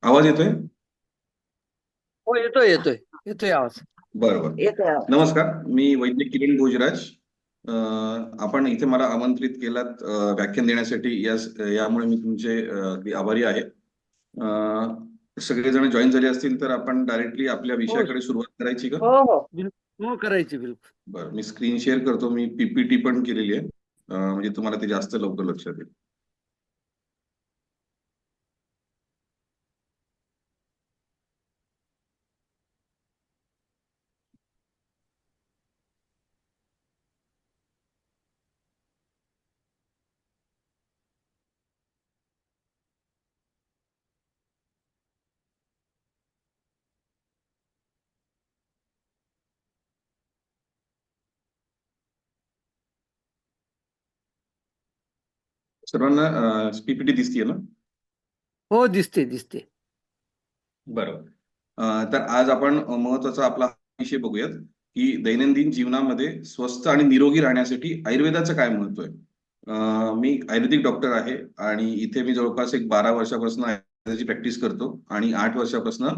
आवाज येतोय? हो, येतोय येतोय. येतोय आवाज. बरं बरं. येतोय आवाज. नमस्कार, मी वैद्य किरण भोजराज. आपण इथे मला आमंत्रित केलात व्याख्यान देण्यासाठी. यामुळे मी तुमचे अगदी आभारी आहे. सगळेजण जॉईन झाले असतील तर आपण डायरेक्टली आपल्या हो विषयाकडे सुरुवात करायची का? हो हो बिलकुल, हो करायची बिलकुल. बरं, मी स्क्रीन शेअर करतो. मी पीपीटी पण केलेली आहे. म्हणजे तुम्हाला ते जास्त लवकर लक्षात येईल. सर्वांना पीपीटी दिसतीये ना? हो, दिसते दिसते. बरोबर. तर आज आपण महत्वाचा आपला विषय बघूयात की दैनंदिन जीवनामध्ये स्वस्थ आणि निरोगी राहण्यासाठी आयुर्वेदाचं काय महत्व आहे. मी आयुर्वेदिक डॉक्टर आहे आणि इथे मी जवळपास एक 12 वर्षापासून आयुर्वेदाची प्रॅक्टिस करतो आणि 8 वर्षापासून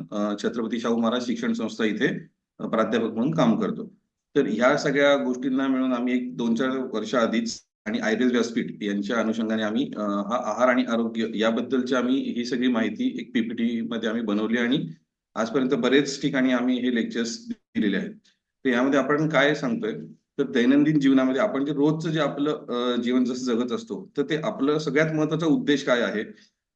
छत्रपती शाहू महाराज शिक्षण संस्था इथे प्राध्यापक म्हणून काम करतो. तर ह्या सगळ्या गोष्टींना मिळून आम्ही एक 2-4 वर्ष आधीच आणि आयुर्वेद व्यासपीठ यांच्या अनुषंगाने आम्ही हा आहार आणि आरोग्य याबद्दलची आम्ही ही सगळी माहिती एक पीपीटी मध्ये आम्ही बनवली आणि आजपर्यंत बरेच ठिकाणी आम्ही हे लेक्चर्स दिलेले आहेत. तर यामध्ये आपण काय सांगतोय, तर दैनंदिन जीवनामध्ये आपण जे रोजचं जे आपलं जीवन जसं जगत असतो, तर ते आपलं सगळ्यात महत्वाचा उद्देश काय आहे.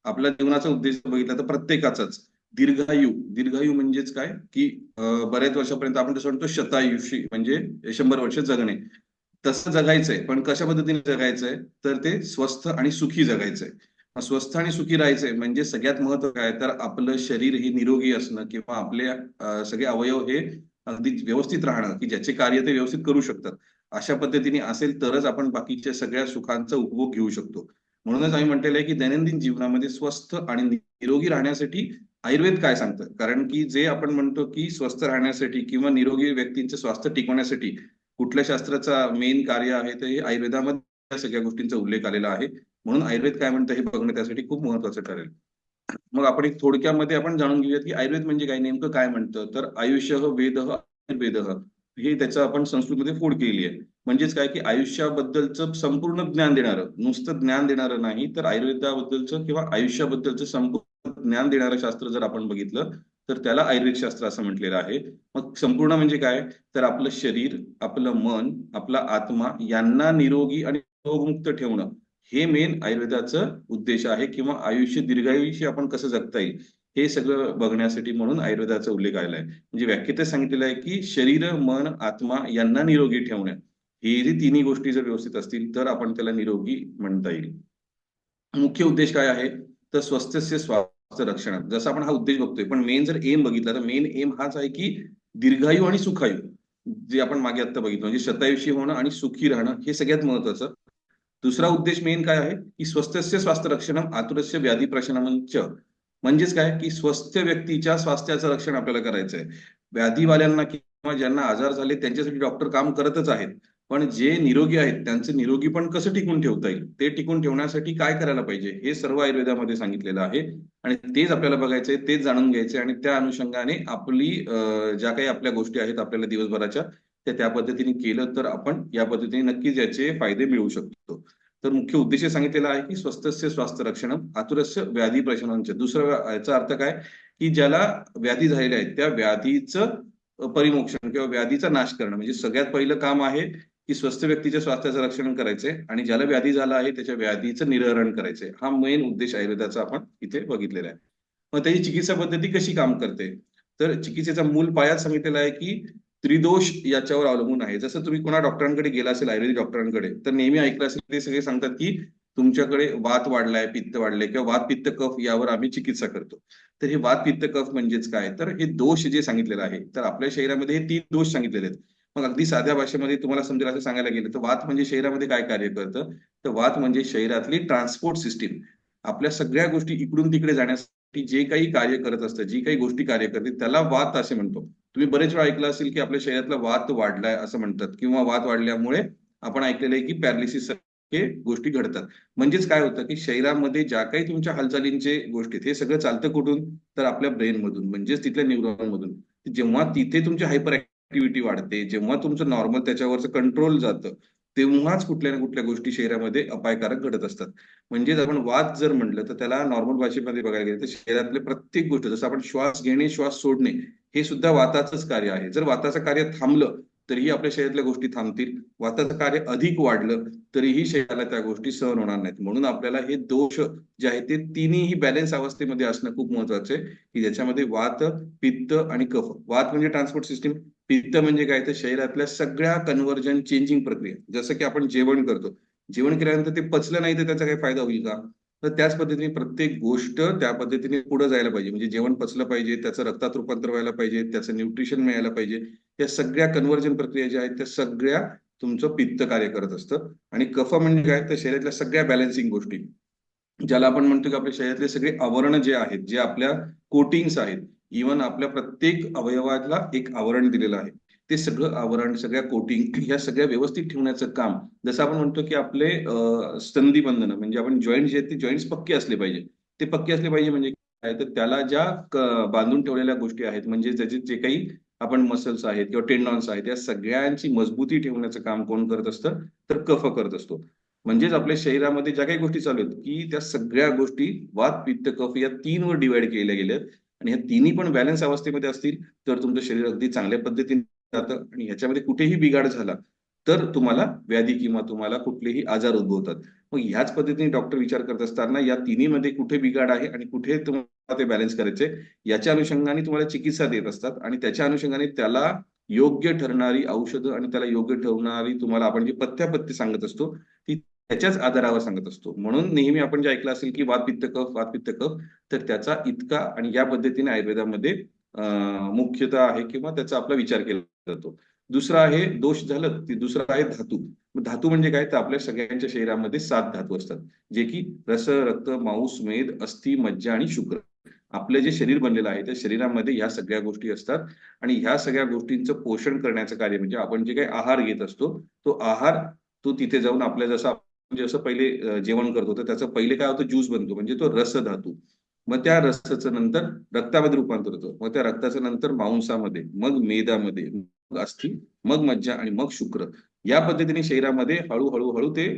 आपल्या जीवनाचा उद्देश बघितला तर प्रत्येकाचाच दीर्घायू. दीर्घायू म्हणजेच काय की बऱ्याच वर्षापर्यंत आपण जसं म्हणतो शतायुषी म्हणजे 100 वर्ष जगणे. तसं जगायचंय, पण कशा पद्धतीने जगायचंय, तर ते स्वस्थ आणि सुखी जगायचंय. स्वस्थ आणि सुखी राहायचंय म्हणजे सगळ्यात महत्व काय, तर आपलं शरीर हे निरोगी असणं किंवा आपले सगळे अवयव हे अगदी व्यवस्थित राहणं, की ज्याचे कार्य ते व्यवस्थित करू शकतात. अशा पद्धतीने असेल तरच आपण बाकीच्या सगळ्या सुखांचा उपभोग घेऊ शकतो. म्हणूनच आम्ही म्हटलेलं आहे की दैनंदिन जीवनामध्ये स्वस्थ आणि निरोगी राहण्यासाठी आयुर्वेद काय सांगतं. कारण की जे आपण म्हणतो की स्वस्थ राहण्यासाठी किंवा निरोगी व्यक्तींचं स्वास्थ्य टिकवण्यासाठी कुठल्या शास्त्राचा मेन कार्य आहे, तर हे आयुर्वेदामध्ये या सगळ्या गोष्टींचा उल्लेख आलेला आहे. म्हणून आयुर्वेद काय म्हणतं हे बघणं त्यासाठी खूप महत्वाचं ठरेल. मग आपण एक थोडक्यामध्ये आपण जाणून घेऊयात की आयुर्वेद म्हणजे काय, नेमकं काय म्हणतं. तर आयुष्य वेद आयुर्वेद हे त्याचं आपण संस्कृतमध्ये फोड केलेली आहे. म्हणजेच काय की आयुष्याबद्दलचं संपूर्ण ज्ञान देणारं, नुसतं ज्ञान देणारं नाही, तर आयुर्वेदाबद्दलचं किंवा आयुष्याबद्दलचं संपूर्ण ज्ञान देणारं शास्त्र जर आपण बघितलं तर त्याला आयुर्वेद शास्त्र असं म्हटलेलं आहे. मग संपूर्ण म्हणजे काय, तर आपलं शरीर, आपलं मन, आपला आत्मा यांना निरोगी आणि रोगमुक्त ठेवणं हे मेन आयुर्वेदाचं उद्देश आहे. किंवा आयुष्य दीर्घायुष्य आपण कसं जगता येईल हे सगळं बघण्यासाठी म्हणून आयुर्वेदाचा उल्लेख आलेला आहे. म्हणजे व्याख्येतच सांगितलेलं आहे की शरीर, मन, आत्मा यांना निरोगी ठेवणं, हे जे तिन्ही गोष्टी जर व्यवस्थित असतील तर आपण त्याला निरोगी म्हणता येईल. मुख्य उद्देश काय आहे, तर स्वस्थस्य स्वास्थ्य रक्षण. जसं आपण हा उद्देश बघतोय, पण मेन जर एम बघितला तर मेन एम हाच आहे की दीर्घायू आणि सुखायू. जे आपण मागे आता बघितलं म्हणजे शतायुषी होणं आणि सुखी राहणं हे सगळ्यात महत्वाचं. दुसरा उद्देश मेन काय आहे की स्वस्थस्य स्वास्थ्य रक्षणम आतुरस्य व्याधी प्रशमनच. म्हणजेच काय की स्वस्थ व्यक्तीच्या स्वास्थ्याचं रक्षण आपल्याला करायचंय. व्याधीवाल्यांना किंवा ज्यांना आजार झाले त्यांच्यासाठी डॉक्टर काम करतच आहेत, पण जे निरोगी आहेत त्यांचं निरोगी पण कसं टिकून ठेवता येईल, ते टिकून ठेवण्यासाठी काय करायला पाहिजे हे सर्व आयुर्वेदामध्ये सांगितलेलं आहे. आणि तेच आपल्याला बघायचंय, तेच जाणून घ्यायचंय आणि त्या अनुषंगाने आपली ज्या काही आपल्या गोष्टी आहेत आपल्याला दिवसभराच्या, त्या पद्धतीने केलं तर आपण या पद्धतीने नक्कीच याचे फायदे मिळवू शकतो. तर मुख्य उद्देश सांगितलेला आहे की स्वस्तस्य स्वास्थ्य रक्षण आतुरस्य व्याधी प्रशमनच. दुसरा याचा अर्थ काय की ज्याला व्याधी झालेल्या आहेत त्या व्याधीचं परिमोक्षण किंवा व्याधीचा नाश करणं, म्हणजे सगळ्यात पहिलं काम आहे की स्वस्थ व्यक्तीच्या स्वास्थ्याचं रक्षण करायचंय आणि ज्याला व्याधी झाला आहे त्याच्या व्याधीचं निराकरण करायचंय. हा मेन उद्देश आयुर्वेदाचा आपण इथे बघितलेला आहे. मग त्याची चिकित्सा पद्धती कशी काम करते, तर चिकित्सेचा मूल पायाच सांगितलेला आहे की त्रिदोष याच्यावर अवलंबून आहे. जसं तुम्ही कोणा डॉक्टरांकडे गेला असेल, आयुर्वेदिक डॉक्टरांकडे, तर नेहमी ऐकलं असेल ते सगळे सांगतात की तुमच्याकडे वात वाढलाय, पित्त वाढलंय किंवा वात पित्त कफ यावर आम्ही चिकित्सा करतो. तर हे वात पित्त कफ म्हणजेच काय, तर हे दोष जे सांगितलेलं आहे, तर आपल्या शरीरामध्ये हे 3 दोष सांगितलेले आहेत. मग अगदी साध्या भाषेमध्ये तुम्हाला समजेल असं सांगायला गेलं तर वात म्हणजे शरीरामध्ये काय कार्य करतं, तर वात म्हणजे शरीरातली ट्रान्सपोर्ट सिस्टीम. आपल्या सगळ्या गोष्टी इकडून तिकडे जाण्यासाठी जे काही कार्य करत असतं, जी काही गोष्टी कार्य करते त्याला वात असे म्हणतो. तुम्ही बरेच वेळा ऐकलं असेल की आपल्या शरीरातला वात वाढलाय असं म्हणतात किंवा वात वाढल्यामुळे आपण ऐकलेलं आहे की पॅरालिसिस हे गोष्टी घडतात. म्हणजेच काय होतं की शरीरामध्ये ज्या काही तुमच्या हालचालींचे गोष्टी आहेत, हे सगळं चालतं कुठून? तर आपल्या ब्रेन मधून, म्हणजेच तिथल्या न्यूरॉन मधून. जेव्हा तिथे तुमची हायपर ऍक्टिव्हिटी वाढते, जेव्हा तुमचं नॉर्मल त्याच्यावरचं कंट्रोल जातं, तेव्हाच कुठल्या ना कुठल्या गोष्टी शरीरामध्ये अपायकारक घडत असतात. म्हणजेच आपण वात जर म्हटलं तर त्याला नॉर्मल भाषेमध्ये बघायला गेलं तर शरीरातले प्रत्येक गोष्ट, जसं आपण श्वास घेणे श्वास सोडणे, हे सुद्धा वाताचंच कार्य आहे. जर वाताचं कार्य थांबलं तरीही आपल्या शरीरातल्या गोष्टी थांबतील, वाताचं कार्य अधिक वाढलं तरीही शरीराला त्या गोष्टी सहन होणार नाहीत. म्हणून आपल्याला हे दोष जे आहेत ते तिन्ही बॅलन्स अवस्थेमध्ये असणं खूप महत्वाचं आहे, की ज्याच्यामध्ये वात, पित्त आणि कफ. वात म्हणजे ट्रान्सपोर्ट सिस्टीम, पित्त म्हणजे काय तर शरीरातल्या सगळ्या कन्व्हर्जन चेंजिंग प्रक्रिया. जसं की आपण जेवण करतो, जेवण केल्यानंतर ते पचलं नाही तर त्याचा काही फायदा होईल का? तर त्याच पद्धतीने प्रत्येक गोष्ट त्या पद्धतीने पुढे जायला पाहिजे. म्हणजे जेवण पचलं पाहिजे, त्याचं रक्तात रूपांतर व्हायला पाहिजे, त्याचं न्यूट्रिशन मिळायला पाहिजे. या सगळ्या कन्व्हर्जन प्रक्रिया ज्या आहेत त्या सगळ्या तुमचं पित्त कार्य करत असतं. आणि कफ म्हणजे काय तर शरीरातल्या सगळ्या बॅलन्सिंग गोष्टी, ज्याला आपण म्हणतो की आपल्या शरीरातले सगळे आवरण जे आहेत, जे आपल्या कोटिंग्स आहेत, इव्हन आपल्या प्रत्येक अवयवाला एक आवरण दिलेलं आहे, ते सगळं आवरण, सगळ्या कोटिंग, ह्या सगळ्या व्यवस्थित ठेवण्याचं काम. जसं आपण म्हणतो की आपले संधिबंधन म्हणजे आपण जॉईंट जे आहेत ते जॉईंट्स पक्के असले पाहिजे. ते पक्के असले पाहिजे म्हणजे काय तर त्याला ज्या बांधून ठेवलेल्या गोष्टी आहेत, म्हणजे त्याचे जे काही आपण मसल्स आहेत किंवा टेंडॉन्स आहेत, या सगळ्यांची मजबूती ठेवण्याचं काम कोण करत असतं? तर कफ करत असतो. म्हणजेच आपल्या शरीरामध्ये ज्या काही गोष्टी चालू आहेत की त्या सगळ्या गोष्टी वात, पित्त, कफ या 3 वर डिवाइड केल्या गेल्यात. आणि ह्या तिन्ही पण बॅलन्स अवस्थेमध्ये असतील तर तुमचं शरीर अगदी चांगल्या पद्धतीने जातं. आणि ह्याच्यामध्ये कुठेही बिघाड झाला तर तुम्हाला व्याधी किंवा तुम्हाला कुठलेही आजार उद्भवतात. मग ह्याच पद्धतीने डॉक्टर विचार करत असताना या तिन्हीमध्ये कुठे बिघाड आहे आणि कुठे तुम्हाला ते बॅलन्स करायचे, याच्या अनुषंगाने तुम्हाला चिकित्सा देत असतात. आणि त्याच्या अनुषंगाने त्याला योग्य ठरणारी औषधं आणि त्याला योग्य ठरणारी तुम्हाला आपण जी पथ्यपथ्य सांगत असतो ती त्याच्याच आधारावर सांगत असतो. म्हणून नेहमी आपण जे ऐकलं असेल की वात पित्त कफ, वात पित्त कफ, तर त्याचा इतका आणि या पद्धतीने आयुर्वेदामध्ये मुख्यतः आहे किंवा त्याचा आपला विचार केला जातो. दुसरं आहे दोष झालं, ते दुसरं आहे धातू. मग धातू म्हणजे काय तर आपल्या सगळ्यांच्या शरीरामध्ये 7 धातू असतात, जे की रस, रक्त, मांस, मेद, अस्थि, मज्जा आणि शुक्र. आपलं जे शरीर बनलेलं आहे त्या शरीरामध्ये ह्या सगळ्या गोष्टी असतात. आणि ह्या सगळ्या गोष्टींचं पोषण करण्याचं कार्य म्हणजे आपण जे काही आहार घेत असतो, तो आहार तो तिथे जाऊन आपल्या जसं आपण जसं पहिले जेवण करतो तर त्याचं पहिले काय होतं, ज्यूस बनतो म्हणजे तो रस धातू. मग त्या रसाचं नंतर रक्तामध्ये रूपांतर होतं, मग त्या रक्ताचं नंतर मांसामध्ये, मग मेदामध्ये, मग अस्थि, मग मज्जा आणि मग शुक्र. या पद्धतीने शरीरामध्ये हळूहळू हळू ते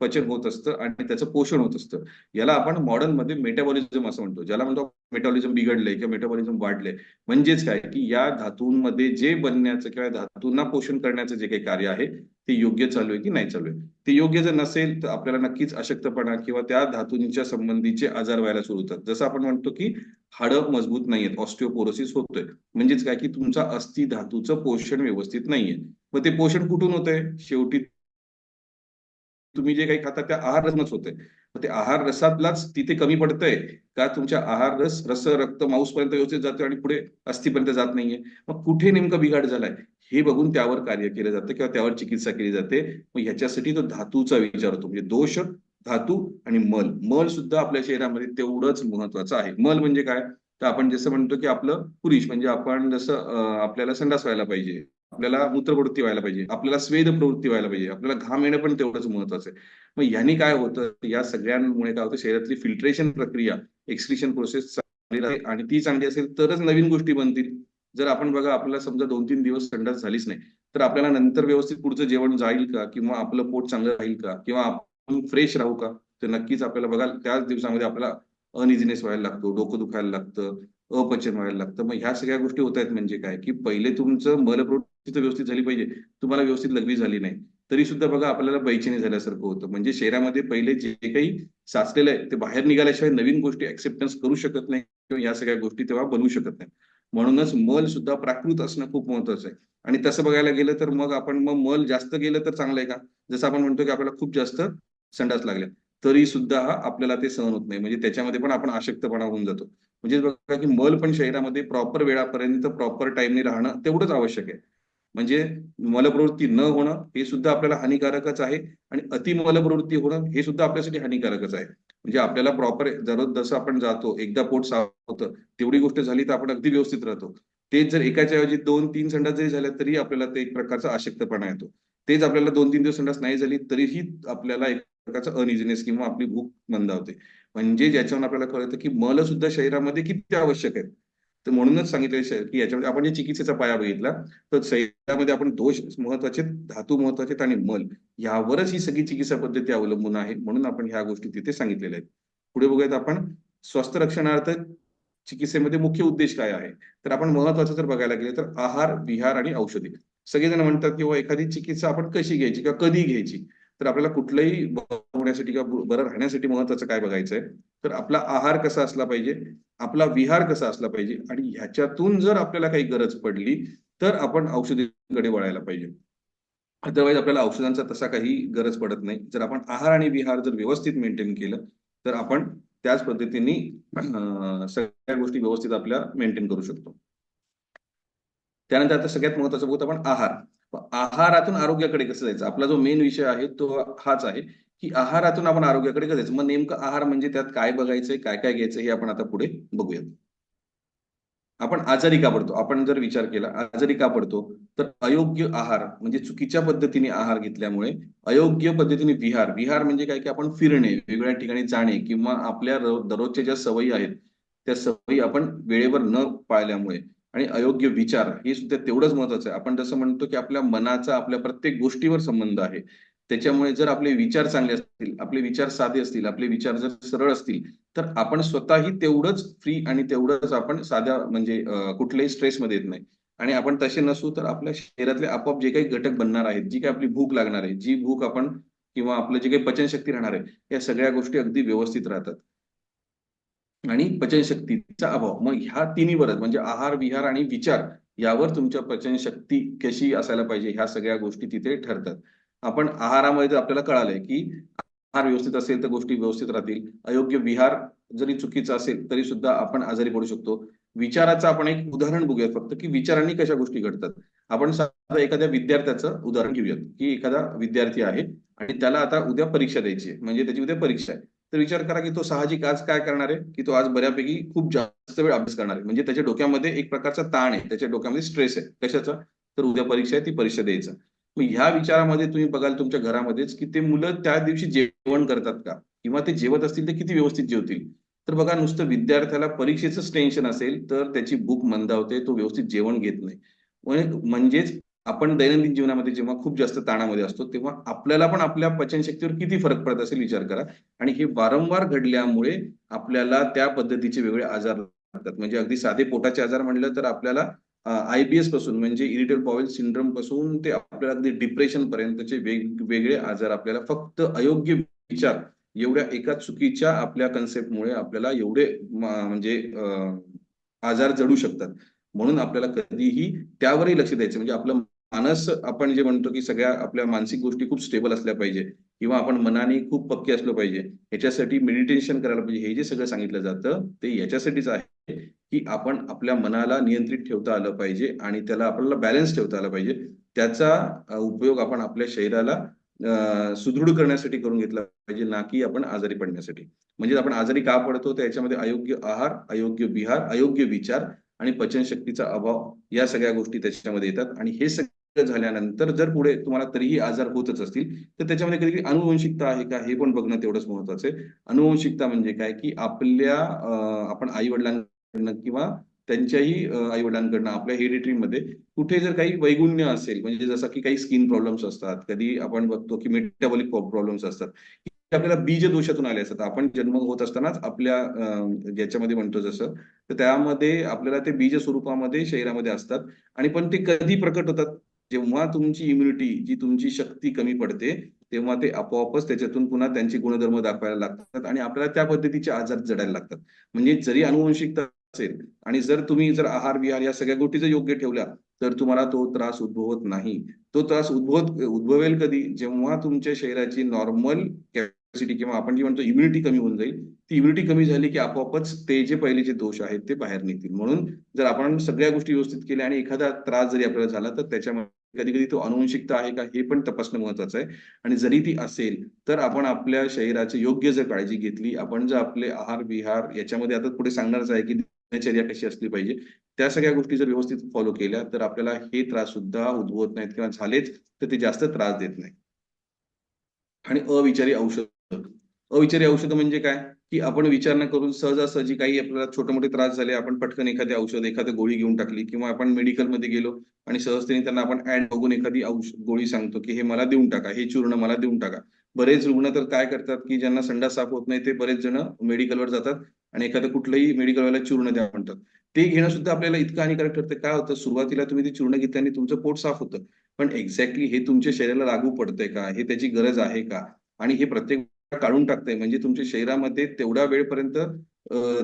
पचन होत असतं आणि त्याचं पोषण होत असतं. याला आपण मॉडर्न मध्ये मेटाबॉलिझम असं म्हणतो, ज्याला म्हणतो मेटाबॉलिझम बिघडलंय किंवा मेटाबॉलिझम वाढलंय. म्हणजेच काय की या धातूंमध्ये जे बनण्याचं किंवा धातूंना पोषण करण्याचं जे काही कार्य आहे ते योग्य चालू आहे की नाही चालू आहे. ते योग्य जर नसेल तर आपल्याला नक्कीच अशक्तपणा किंवा त्या धातूंच्या संबंधीचे आजार व्हायला सुरू होतात. जसं आपण म्हणतो की हाडं मजबूत नाहीयेत, ऑस्टिओपोरोसिस होतोय. म्हणजेच काय की तुमचा अस्थि धातूचं पोषण व्यवस्थित नाहीये. मग ते पोषण कुठून होतंय? शेवटी तुम्ही जे काही खाता त्या आहार रसनच होतंय. मग ते आहार रसातलाच तिथे कमी पडतंय का तुमच्या आहार रस, रक्त, मांस पर्यंत व्यवस्थित जातोय आणि पुढे अस्थिपर्यंत जात नाहीये? मग कुठे नेमकं बिघाड झालाय हे बघून त्यावर कार्य केलं जातं किंवा त्यावर चिकित्सा केली जाते. मग ह्याच्यासाठी तो धातूचा विचार होतो. म्हणजे दोष, धातू आणि मल. मल सुद्धा आपल्या शरीरामध्ये तेवढंच महत्वाचं आहे. मल म्हणजे काय तर आपण जसं म्हणतो की आपलं पुरुष म्हणजे आपण जसं आपल्याला संडास व्हायला पाहिजे, आपल्याला मूत्रप्रवृत्ती व्हायला पाहिजे, आपल्याला स्वेद प्रवृत्ती व्हायला पाहिजे, आपल्याला घाम येणं पण तेवढंच महत्वाचं आहे. मग ह्यानी काय होतं, या सगळ्यांमुळे काय होतं, शरीरातली फिल्ट्रेशन प्रक्रिया, एक्सक्रिशन प्रोसेस चांगली राहील आणि ती चांगली असेल तरच नवीन गोष्टी बनतील. जर आपण बघा आपल्याला समजा 2-3 दिवस संडास झालीच नाही तर आपल्याला नंतर व्यवस्थित पुढचं जेवण जाईल का किंवा आपलं पोट चांगलं राहील का किंवा आपण फ्रेश राहू का? तर नक्कीच आपल्याला बघा त्याच दिवसामध्ये आपल्याला अनइझीनेस व्हायला लागतो, डोकं दुखायला लागतं, अपचन व्हायला लागतं. मग ह्या सगळ्या गोष्टी होत आहेत म्हणजे काय की पहिले तुमचं मलप्रवृत्ती तर व्यवस्थित झाली पाहिजे, तुम्हाला व्यवस्थित लघवी झाली नाही तरी सुद्धा बघा आपल्याला बेचैनी झाल्यासारखं होतं. म्हणजे शरीरामध्ये पहिले जे काही साचलेलं आहे ते बाहेर निघाल्याशिवाय नवीन गोष्टी ऍक्सेप्टन्स करू शकत नाही किंवा या सगळ्या गोष्टी तेव्हा बनवू शकत नाही. म्हणूनच मल सुद्धा प्राकृत असणं खूप महत्वाचं आहे. आणि तसं बघायला गेलं तर मग आपण मग मल जास्त गेलं तर चांगलं आहे का? जसं आपण म्हणतो की आपल्याला खूप जास्त संडास लागल्या तरी सुद्धा आपल्याला ते सहन होत नाही, म्हणजे त्याच्यामध्ये पण आपण अशक्तपणा होऊन जातो. म्हणजे बघा की मल पण शरीरामध्ये प्रॉपर वेळापर्यंत प्रॉपर टाइमने राहणं तेवढंच आवश्यक आहे. म्हणजे मलप्रवृत्ती न होणं हे सुद्धा आपल्याला हानिकारकच आहे आणि अतिमलप्रवृत्ती होणं हे सुद्धा आपल्यासाठी हानिकारकच आहे. म्हणजे आपल्याला प्रॉपर दररोज जसं आपण जातो एकदा पोट साफ होतं तेवढी गोष्ट झाली तर आपण अगदी व्यवस्थित राहतो. तेच जर एकाच्या ऐवजी 2-3 संडास जरी झाल्या तरी आपल्याला ते एक प्रकारचा अशक्तपणा येतो. तेच आपल्याला 2-3 दिवस संडास नाही झाली तरीही आपल्याला एक प्रकारचा अनइझीनेस किंवा आपली भूक मंदावते. म्हणजे ज्याच्यावरून आपल्याला कळतं की मल सुद्धा शरीरामध्ये किती आवश्यक आहे. तर म्हणूनच सांगितलं की याच्यामध्ये आपण जे चिकित्सेचा पाया बघितला, तर शरीरामध्ये आपण दोष महत्वाचे, धातू महत्वाचे आणि मल यावरच ही सगळी चिकित्सा पद्धती अवलंबून आहे. म्हणून आपण ह्या गोष्टी तिथे सांगितलेल्या आहेत. पुढे बघूयात आपण स्वस्थ रक्षणार्थ चिकित्सेमध्ये मुख्य उद्देश काय आहे. तर आपण महत्वाचं जर बघायला गेले तर आहार, विहार आणि औषधी. सगळेजण म्हणतात किंवा एखादी चिकित्सा आपण कशी घ्यायची किंवा कधी घ्यायची. तर आपल्याला कुठलंही बरं होण्यासाठी किंवा बरं राहण्यासाठी महत्वाचं काय बघायचंय, तर आपला आहार कसा असला पाहिजे, आपला विहार कसा असला पाहिजे आणि ह्याच्यातून जर आपल्याला काही गरज पडली तर आपण औषधीकडे वळायला पाहिजे. अदरवाईज आपल्याला औषधांचा तसा काही गरज पडत नाही. जर आपण आहार आणि विहार जर व्यवस्थित मेंटेन केलं तर आपण त्याच पद्धतीने सगळ्या गोष्टी व्यवस्थित आपल्या मेंटेन करू शकतो. त्यानंतर आता सगळ्यात महत्वाचं बघतो आपण आहार. आहारातून आरोग्याकडे कसं जायचं, आपला जो मेन विषय आहे तो हाच आहे की आहारातून आपण आरोग्याकडे कसं जायचं. मग नेमकं आहार म्हणजे त्यात काय बघायचंय, काय काय घ्यायचं हे आपण आता पुढे बघूयात. आपण आजारी का पडतो, आपण जर विचार केला आजारी का पडतो, तर अयोग्य आहार म्हणजे चुकीच्या पद्धतीने आहार घेतल्यामुळे, अयोग्य पद्धतीने विहार, विहार म्हणजे काय की आपण फिरणे, वेगवेगळ्या ठिकाणी जाणे किंवा आपल्या दररोजच्या ज्या सवयी आहेत त्या सवयी आपण वेळेवर न पाळल्यामुळे, आणि अयोग्य विचार हे सुद्धा तेवढंच महत्वाचं आहे. आपण जसं म्हणतो की आपल्या मनाचा आपल्या प्रत्येक गोष्टीवर संबंध आहे. त्याच्यामुळे जर आपले विचार चांगले असतील, आपले विचार साधे असतील, आपले विचार जर सरळ असतील, तर आपण स्वतःही तेवढंच फ्री आणि तेवढंच आपण साध्या म्हणजे कुठल्याही स्ट्रेसमध्ये येत नाही. आणि आपण तसे नसू तर आपल्या शरीरातले आपोआप जे काही घटक बनणार आहेत, जी काही आपली भूक लागणार आहे, जी भूक आपण किंवा आपलं जे काही पचनशक्ती राहणार आहे, या सगळ्या गोष्टी अगदी व्यवस्थित राहतात. आणि पचनशक्तीचा अभाव, मग ह्या तिन्हीवरच म्हणजे आहार, विहार आणि विचार यावर तुमच्या पचनशक्ती कशी असायला पाहिजे ह्या सगळ्या गोष्टी तिथे ठरतात. आपण आहारामध्ये जर आपल्याला कळालंय की आहार व्यवस्थित असेल तर गोष्टी व्यवस्थित राहतील. अयोग्य विहार जरी चुकीचा असेल तरी सुद्धा आपण आजारी पडू शकतो. विचाराचं आपण एक उदाहरण बघूयात फक्त की विचारांनी कशा गोष्टी घडतात. आपण साधा एखाद्या विद्यार्थ्याचं उदाहरण घेऊयात की एखादा विद्यार्थी आहे आणि त्याला आता उद्या परीक्षा द्यायची आहे, म्हणजे त्याची उद्या परीक्षा आहे. तर विचार करा की तो साहजिक आज काय करणार आहे की तो आज बऱ्यापैकी खूप जास्त वेळ अभ्यास करणार आहे. म्हणजे त्याच्या डोक्यामध्ये एक प्रकारचा ताण आहे, त्याच्या डोक्यामध्ये स्ट्रेस आहे. कशाचा? तर उद्या परीक्षा आहे, ती परीक्षा द्यायचा. मग ह्या विचारामध्ये तुम्ही बघाल तुमच्या घरामध्येच की ते मुलं त्या दिवशी जेवण करतात का, किंवा ते जेवत असतील तर किती व्यवस्थित जेवतील. तर बघा, नुसतं विद्यार्थ्याला परीक्षेचंच टेन्शन असेल तर त्याची भूक मंदावते, तो व्यवस्थित जेवण घेत नाही. म्हणजेच आपण दैनंदिन जीवनामध्ये जेव्हा खूप जास्त ताणामध्ये असतो तेव्हा आपल्याला पण आपल्या पचनशक्तीवर किती फरक पडत असेल विचार करा. आणि हे वारंवार घडल्यामुळे आपल्याला त्या पद्धतीचे वेगळे आजार लागतात. म्हणजे अगदी साधे पोटाचे आजार म्हणलं तर आपल्याला आयबीएस पासून म्हणजे इरिटेबल बाउल सिंड्रोम पासून ते आपल्याला अगदी डिप्रेशन पर्यंतचे वेगवेगळे आजार आपल्याला फक्त अयोग्य विचार एवढ्या एका चुकीच्या आपल्या कन्सेप्टमुळे आपल्याला एवढे म्हणजे आजार जडू शकतात. म्हणून आपल्याला कधीही त्यावरही लक्ष द्यायचं. म्हणजे आपलं मानस, आपण जे म्हणतो की सगळ्या आपल्या मानसिक गोष्टी खूप स्टेबल असल्या पाहिजे किंवा आपण मनाने खूप पक्के असलो पाहिजे, ह्याच्यासाठी मेडिटेशन करायला पाहिजे. हे जे सगळं सांगितलं जातं ते याच्यासाठीच आहे की आपण आपल्या मनाला नियंत्रित ठेवता आलं पाहिजे आणि त्याला आपल्याला बॅलन्स ठेवता आला पाहिजे. त्याचा उपयोग आपण आपल्या शरीराला सुदृढ करण्यासाठी करून घेतला पाहिजे, ना की आपण आजारी पडण्यासाठी. म्हणजे आपण आजारी का पडतो तर याच्यामध्ये अयोग्य आहार, अयोग्य विहार, अयोग्य विचार आणि पचनशक्तीचा अभाव या सगळ्या गोष्टी त्याच्यामध्ये येतात. आणि हे सगळं झाल्यानंतर जर पुढे तुम्हाला तरीही आजार होतच असतील तर त्याच्यामध्ये कधी कधी अनुवंशिकता आहे का हे पण बघणं तेवढंच महत्वाचं आहे. अनुवंशिकता म्हणजे काय की आपल्या आपण आई वडिलांकडनं किंवा त्यांच्याही आई वडिलांकडनं आपल्या हेरिटरीमध्ये कुठे जर काही वैगुण्य असेल, म्हणजे जसं की काही स्किन प्रॉब्लेम्स असतात, कधी आपण बघतो की मेटाबॉलिक प्रॉब्लेम्स असतात, ते आपल्याला बीज दोषातून आले असतात. आपण जन्म होत असतानाच आपल्या ज्याच्यामध्ये म्हणतो जसं, तर त्यामध्ये आपल्याला ते बीज स्वरूपामध्ये शरीरामध्ये असतात. आणि पण ते कधी प्रकट होतात? जेव्हा तुमची इम्युनिटी, जी तुमची शक्ती कमी पडते, तेव्हा ते आपोआपच त्याच्यातून पुन्हा त्यांचे गुणधर्म दाखवायला लागतात आणि आपल्याला त्या पद्धतीचे आजार जडायला लागतात. म्हणजे जरी अनुवंशिकता असेल आणि जर तुम्ही जर आहार विहार या सगळ्या गोष्टी जर योग्य ठेवल्या तर तुम्हाला तो त्रास उद्भवत नाही. तो त्रास उद्भवेल कधी? जेव्हा तुमच्या शरीराची नॉर्मल कॅपॅसिटी किंवा आपण जे म्हणतो इम्युनिटी कमी होऊन जाईल. ती इम्युनिटी कमी झाली की आपोआपच ते जे पहिलेचे दोष आहेत ते बाहेर निघतील. म्हणून जर आपण सगळ्या गोष्टी व्यवस्थित केल्या आणि एखादा त्रास जरी आपल्याला झाला तर त्याच्यामध्ये कधी कधी तो अनुवंशिकता आहे का हे पण तपासणं महत्वाचं आहे. आणि जरी ती असेल तर आपण आपल्या शरीराची योग्य जर काळजी घेतली, आपण जर आपले आहार विहार याच्यामध्ये आता पुढे सांगणारच आहे की दिनचर्या कशी असली पाहिजे, त्या सगळ्या गोष्टी जर व्यवस्थित फॉलो केल्या तर आपल्याला हे त्रास सुद्धा उद्भवत नाहीत किंवा झालेच तर ते जास्त त्रास देत नाही. आणि अविचारी औषध अविचारी औषधं म्हणजे काय, की आपण विचार न करून सहजासहजी काही आपल्याला छोटे मोठे त्रास झाले, आपण पटकन एखादी औषध एखादी गोळी घेऊन टाकली, किंवा आपण मेडिकलमध्ये गेलो आणि सहजतेने त्यांना आपण ऍड बघून एखादी गोळी सांगतो की हे मला देऊन टाका, हे चूर्ण मला देऊन टाका. बरेच रुग्ण तर काय करतात, की ज्यांना संडास साफ होत नाही ते बरेच जण मेडिकलवर जातात आणि एखादं कुठलंही मेडिकलवाला चूर्ण द्या म्हणतात. ते घेणं सुद्धा आपल्याला इतकं हानिकारक ठरतं. काय होतं, सुरुवातीला तुम्ही ते चूर्ण घेतल्याने तुमचं पोट साफ होतं, पण एक्झॅक्टली हे तुमच्या शरीराला लागू पडतंय का, हे त्याची गरज आहे का, आणि हे प्रत्येक काढून टाकतंय म्हणजे तुमच्या शरीरामध्ये तेवढ्या वेळपर्यंत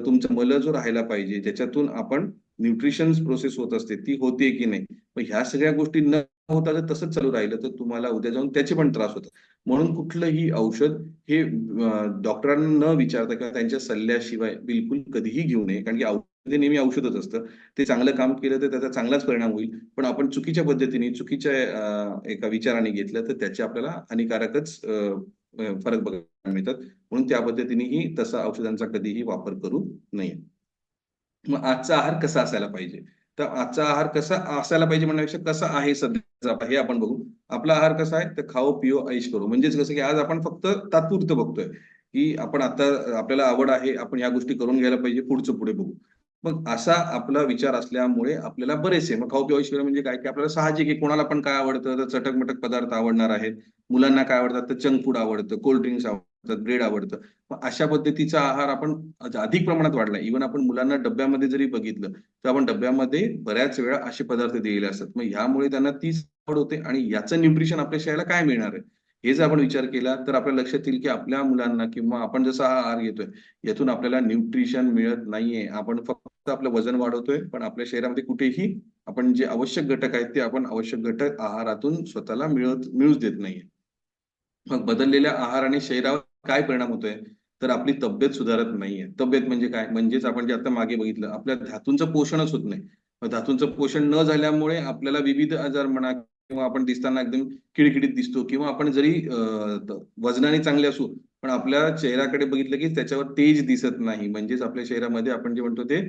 तुमचा मल जो राहायला पाहिजे, ज्याच्यातून आपण न्यूट्रिशन प्रोसेस होत असते, ती होते की नाही. मग ह्या सगळ्या गोष्टी न होता जर तसंच चालू राहिलं तर तुम्हाला उद्या जाऊन त्याचे पण त्रास होतात. म्हणून कुठलंही औषध हे डॉक्टरांना न विचारता किंवा त्यांच्या सल्ल्याशिवाय बिलकुल कधीही घेऊ नये, कारण की औषध हे नेहमी औषधच असतं. ते चांगलं काम केलं तर त्याचा चांगलाच परिणाम होईल, पण आपण चुकीच्या पद्धतीने चुकीच्या एका विचाराने घेतलं तर त्याचे आपल्याला हानिकारकच फरक बघायला मिळतात. म्हणून त्या पद्धतीनेही तसा औषधांचा कधीही वापर करू नये. मग आजचा आहार कसा असायला पाहिजे? तर आजचा आहार कसा असायला पाहिजे म्हणण्यापेक्षा कसा आहे सध्याचा हे आपण बघू. आपला आहार कसा आहे? तर खाओ, पिओ, ऐश करो. म्हणजेच कसं, की आज आपण फक्त तात्पुरतं बघतोय, की आपण आता आपल्याला आवड आहे, आपण ह्या गोष्टी करून घ्यायला पाहिजे, पुढचं पुढे बघू. मग असा आपला विचार असल्यामुळे आपल्याला बरेचसे मग खाओ, पिओ, ऐश करो म्हणजे काय, की आपल्याला साहजिक आहे कोणाला पण काय आवडतं, तर चटक-मटक पदार्थ आवडणार आहेत. मुलांना काय आवडतात, तर जंक फूड आवडतं, कोल्ड ड्रिंक्स आवडतात, ब्रेड आवडतं. मग अशा पद्धतीचा आहार आपण अधिक प्रमाणात वाढला. इव्हन आपण मुलांना डब्यामध्ये जरी बघितलं, तर आपण डब्यामध्ये बऱ्याच वेळा असे पदार्थ दिलेले असतात. मग ह्यामुळे त्यांना तीच आवड होते आणि याचं न्यूट्रिशन आपल्या शरीराला काय मिळणार आहे? हे जर आपण विचार केला, तर आपल्या लक्षात येईल, की आपल्या मुलांना किंवा आपण जसा हा आहार घेतोय, यातून आपल्याला न्यूट्रिशन मिळत नाहीये. आपण फक्त आपलं वजन वाढवतोय, पण आपल्या शरीरामध्ये कुठेही आपण जे आवश्यक घटक आहेत, ते आपण आवश्यक घटक आहारातून स्वतःला मिळूच देत नाहीये. मग बदललेल्या आहाराने शरीरावर काय परिणाम होतोय? तर आपली तब्येत सुधारत नाहीये. तब्येत म्हणजे काय? म्हणजेच आपण जे आता मागे बघितलं, आपल्या धातूंचं पोषणच होत नाही. मग धातूंचं पोषण न झाल्यामुळे आपल्याला विविध आजार म्हणा, किंवा आपण दिसताना एकदम किडकिडीत दिसतो, किंवा आपण जरी वजनाने चांगले असू, पण आपल्या चेहऱ्याकडे बघितलं की त्याच्यावर तेज दिसत नाही. म्हणजेच आपल्या शरीरामध्ये आपण जे म्हणतो ते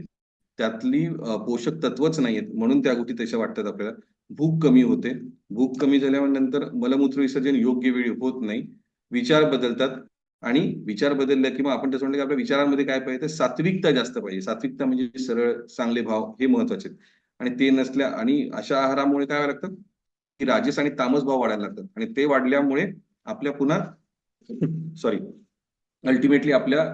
त्यातली पोषक तत्वच नाहीयेत. म्हणून त्या गोष्टी तशा वाटतात आपल्याला. भूक कमी होते. भूक कमी झाल्यानंतर मलमूत्र विसर्जन योग्य वेळी होत नाही. विचार बदलतात आणि विचार बदलले की मग आपण तसं म्हणलं की आपल्या विचारांमध्ये काय पाहिजे, तर सात्विकता जास्त पाहिजे. सात्विकता म्हणजे सरळ, चांगले भाव हे महत्वाचे आहेत. आणि ते नसल्या आणि अशा आहारामुळे काय व्हायला लागतं, की राजस आणि तामस भाव वाढायला लागतात. आणि ते वाढल्यामुळे आपल्या पुन्हा सॉरी अल्टिमेटली आपल्या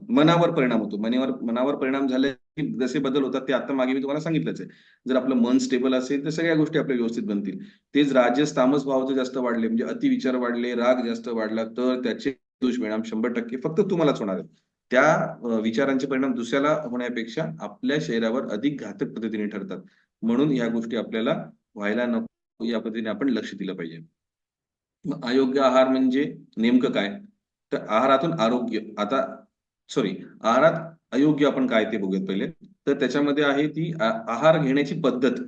मनावर परिणाम होतो. मनावर परिणाम झाले की जसे बदल होतात ते आता मागे मी तुम्हाला सांगितलंच आहे. जर आपलं मन स्टेबल असेल तर सगळ्या गोष्टी आपल्या व्यवस्थित बनतील. तेच राजस तामस भाव जर जास्त वाढले, म्हणजे अतिविचार वाढले, राग जास्त वाढला, तर त्याचे दुष्परिणाम 100% फक्त तुम्हालाच होणार आहेत. त्या विचारांचे परिणाम दुसऱ्याला होण्यापेक्षा आपल्या शरीरावर अधिक घातक पद्धतीने ठरतात. म्हणून या गोष्टी आपल्याला व्हायला नको, या पद्धतीने आपण लक्ष दिलं पाहिजे. मग अयोग्य आहार म्हणजे नेमकं काय? तर आहारातून आरोग्य आता सॉरी आहारात अयोग्य आपण काय ते बघूयात पहिले. तर त्याच्यामध्ये आहे ती आहार घेण्याची पद्धत.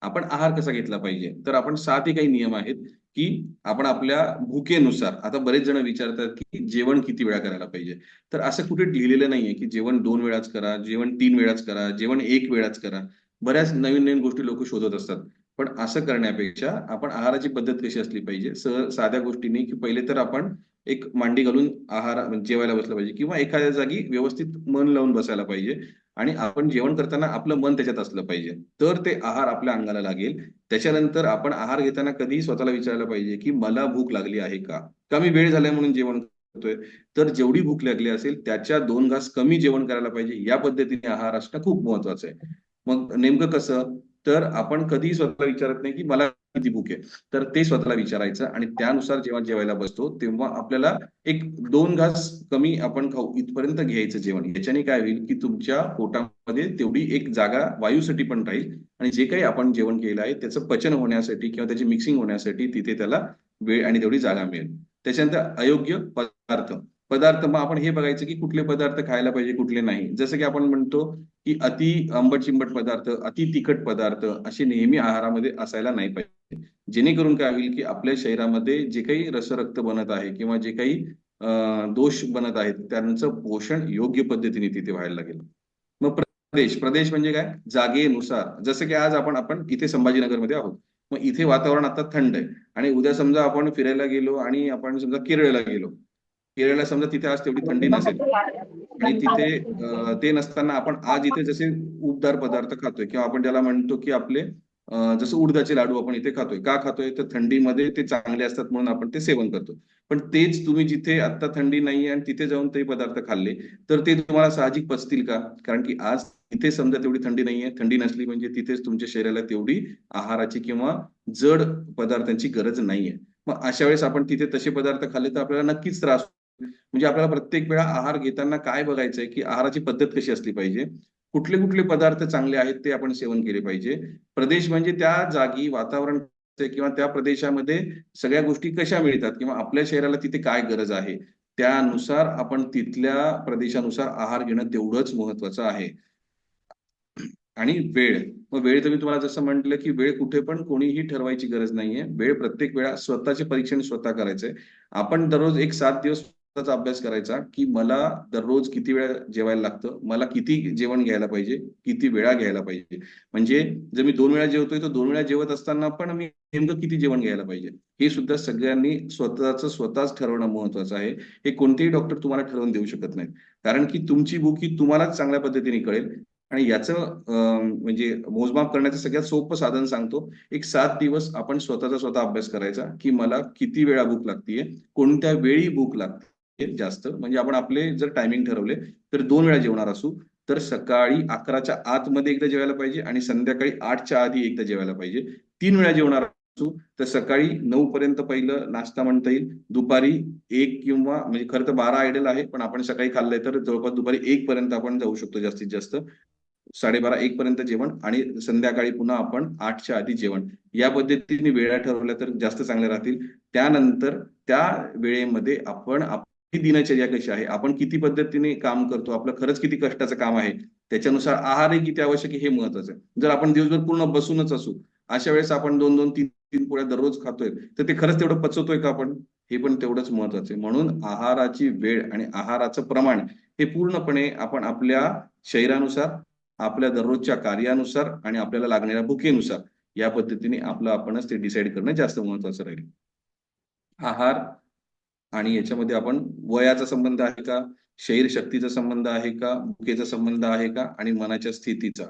आपण आहार कसा घेतला पाहिजे? तर आपण 7 काही नियम आहेत, की आपण आपल्या भुकेनुसार आता बरेच जण विचारतात, की जेवण किती वेळा करायला पाहिजे? तर असं कुठे लिहिलेलं नाहीये, की जेवण 2 वेळाच करा, जेवण 3 वेळाच करा, जेवण 1 वेळाच करा. बऱ्याच नवीन-नवीन गोष्टी लोकं शोधत असतात. पण असं करण्यापेक्षा आपण आहाराची पद्धत कशी असली पाहिजे? साध्या गोष्टींनी, की पहिले तर आपण एक मांडी घालून म्हणजे जेवायला बसलं पाहिजे, किंवा एखाद्या जागी व्यवस्थित मन लावून बसायला पाहिजे आणि आपण जेवण करताना आपलं मन त्याच्यात असलं पाहिजे. तर ते आहार आपल्या अंगाला लागेल. त्याच्यानंतर आपण आहार घेताना कधीही स्वतःला विचारायला पाहिजे, की मला भूक लागली आहे का? का मी वेळ झालाय म्हणून जेवण करतोय? तर जेवढी भूक लागली असेल त्याच्या 2 घास कमी जेवण करायला पाहिजे. या पद्धतीने आहार असणं खूप महत्वाचं आहे. मग नेमकं कसं? तर आपण कधीही स्वतःला विचारत नाही, की मला किती भूक आहे? तर ते स्वतःला विचारायचं आणि त्यानुसार जेव्हा जेवायला बसतो, तेव्हा आपल्याला एक 2 घास कमी आपण खाऊ इथपर्यंत घ्यायचं जेवण. याच्याने काय होईल, की तुमच्या पोटामध्ये तेवढी एक जागा वायूसाठी पण राहील आणि जे काही आपण जेवण केलं आहे, त्याचं पचन होण्यासाठी किंवा त्याची मिक्सिंग होण्यासाठी तिथे त्याला वेळ आणि तेवढी जागा मिळेल. त्याच्यानंतर अयोग्य पदार्थ. पदार्थ मग आपण हे बघायचं, की कुठले पदार्थ खायला पाहिजे, कुठले नाही. जसं की आपण म्हणतो, की अति आंबट-चिंबट पदार्थ, अति तिखट पदार्थ असे नेहमी आहारामध्ये असायला नाही पाहिजे. जेणेकरून काय होईल, की आपल्या शरीरामध्ये जे काही रसरक्त बनत आहे किंवा जे काही दोष बनत आहेत, त्यांचं पोषण योग्य पद्धतीने तिथे व्हायला लागेल. मग प्रदेश म्हणजे काय? जागेनुसार. जसं की आज आपण आपण इथे संभाजीनगरमध्ये आहोत. मग इथे वातावरण आता थंड आहे आणि उद्या समजा आपण फिरायला गेलो आणि आपण समजा केरळला गेलो. केरळला समजा तिथे आज तेवढी थंडी नसेल आणि तिथे ते नसताना आपण आज इथे जसे उबदार पदार्थ खातोय किंवा आपण ज्याला म्हणतो की आपले जसं उडदाचे लाडू आपण इथे खातोय, का खातोय तर थंडीमध्ये ते चांगले असतात म्हणून आपण ते सेवन करतो. पण तेच तुम्ही जिथे आता थंडी नाहीये आणि तिथे जाऊन ते पदार्थ खाल्ले तर ते तुम्हाला साहजिक पचतील का? कारण की आज तिथे समजा तेवढी थंडी नाहीये, थंडी नसली म्हणजे तिथेच तुमच्या शरीराला तेवढी आहाराची किंवा जड पदार्थांची गरज नाहीये. मग अशा वेळेस आपण तिथे तसे पदार्थ खाल्ले तर आपल्याला नक्कीच त्रास होईल. म्हणजे आपल्याला प्रत्येक वेळा आहार घेताना काय बघायचंय की आहाराची पद्धत कशी असली पाहिजे, कुठले कुठले पदार्थ चांगले आहेत ते आपण सेवन केले पाहिजे. प्रदेश म्हणजे त्या जागी वातावरण किंवा त्या प्रदेशामध्ये सगळ्या गोष्टी कशा मिळतात किंवा आपल्या शरीराला तिथे काय गरज आहे त्यानुसार आपण तिथल्या प्रदेशानुसार आहार घेणं तेवढंच महत्वाचं आहे. आणि वेळ, मग वेळ तर मी तुम्हाला जसं म्हटलं की वेळ कुठे पण कोणीही ठरवायची गरज नाहीये. वेळ प्रत्येक वेळा स्वतःचे परीक्षण स्वतः करायचंय. आपण दररोज एक 7 दिवस स्वतःचा अभ्यास करायचा की मला दररोज किती वेळा जेवायला लागतं, मला किती जेवण घ्यायला पाहिजे, किती वेळा घ्यायला पाहिजे. म्हणजे जर मी 2 वेळा जेवतोय तर 2 वेळा जेवत असताना पण मी नेमकं किती जेवण घ्यायला पाहिजे हे सुद्धा सगळ्यांनी स्वतःच ठरवणं महत्वाचं आहे. हे कोणतेही डॉक्टर तुम्हाला ठरवून देऊ शकत नाहीत. कारण की तुमची भूक ही तुम्हालाच चांगल्या पद्धतीने कळेल. आणि याचं म्हणजे मोजमाप करण्याचं सगळ्यात सोपं साधन सांगतो. एक 7 दिवस आपण स्वतः अभ्यास करायचा की मला किती वेळा भूक लागतीये, कोणत्या वेळी भूक लागते जास्त. म्हणजे आपण आपले जर टायमिंग ठरवले तर 2 वेळा जेवणार असू तर सकाळी 11च्या आतमध्ये एकदा जेवायला पाहिजे आणि संध्याकाळी 8च्या आधी एकदा जेवायला पाहिजे. 3 वेळा जेवणार असू तर सकाळी 9 पर्यंत पहिलं नाश्ता म्हणता येईल, दुपारी 1 किंवा म्हणजे खरं तर 12 आयडियल आहे पण आपण सकाळी खाल्लंय तर जवळपास दुपारी 1 पर्यंत आपण जाऊ शकतो जास्तीत जास्त. 12:30-1 पर्यंत जेवण आणि संध्याकाळी पुन्हा आपण 8च्या आधी जेवण. या पद्धतीने वेळा ठरवल्या तर जास्त चांगल्या राहतील. त्यानंतर त्या वेळेमध्ये आपण आपली दिनचर्या कशी आहे, आपण किती पद्धतीने काम करतो, आपलं खरंच किती कष्टाचं काम आहे, त्याच्यानुसार आहारही किती आवश्यक आहे हे महत्वाचं आहे. जर आपण दिवसभर पूर्ण बसूनच असू, अशा वेळेस आपण 2-2, 3-3 पोळ्या दररोज खातोय, तर ते खरंच तेवढं पचवतोय का आपण? हे पण तेवढंच महत्वाचं आहे. म्हणून आहाराची वेळ आणि आहाराचं प्रमाण हे पूर्णपणे आपण आपल्या शरीरानुसार, आपल्या दररोजच्या कार्यानुसार आणि आपल्याला लागणाऱ्या भुकेनुसार या पद्धतीने आपणच ते डिसाईड करणं जास्त महत्वाचं राहील. आहार आणि याच्यामध्ये आपण वयाचा संबंध आहे का, शरीर शक्तीचा संबंध आहे का, भुकेचा संबंध आहे का आणि मनाच्या स्थितीचा,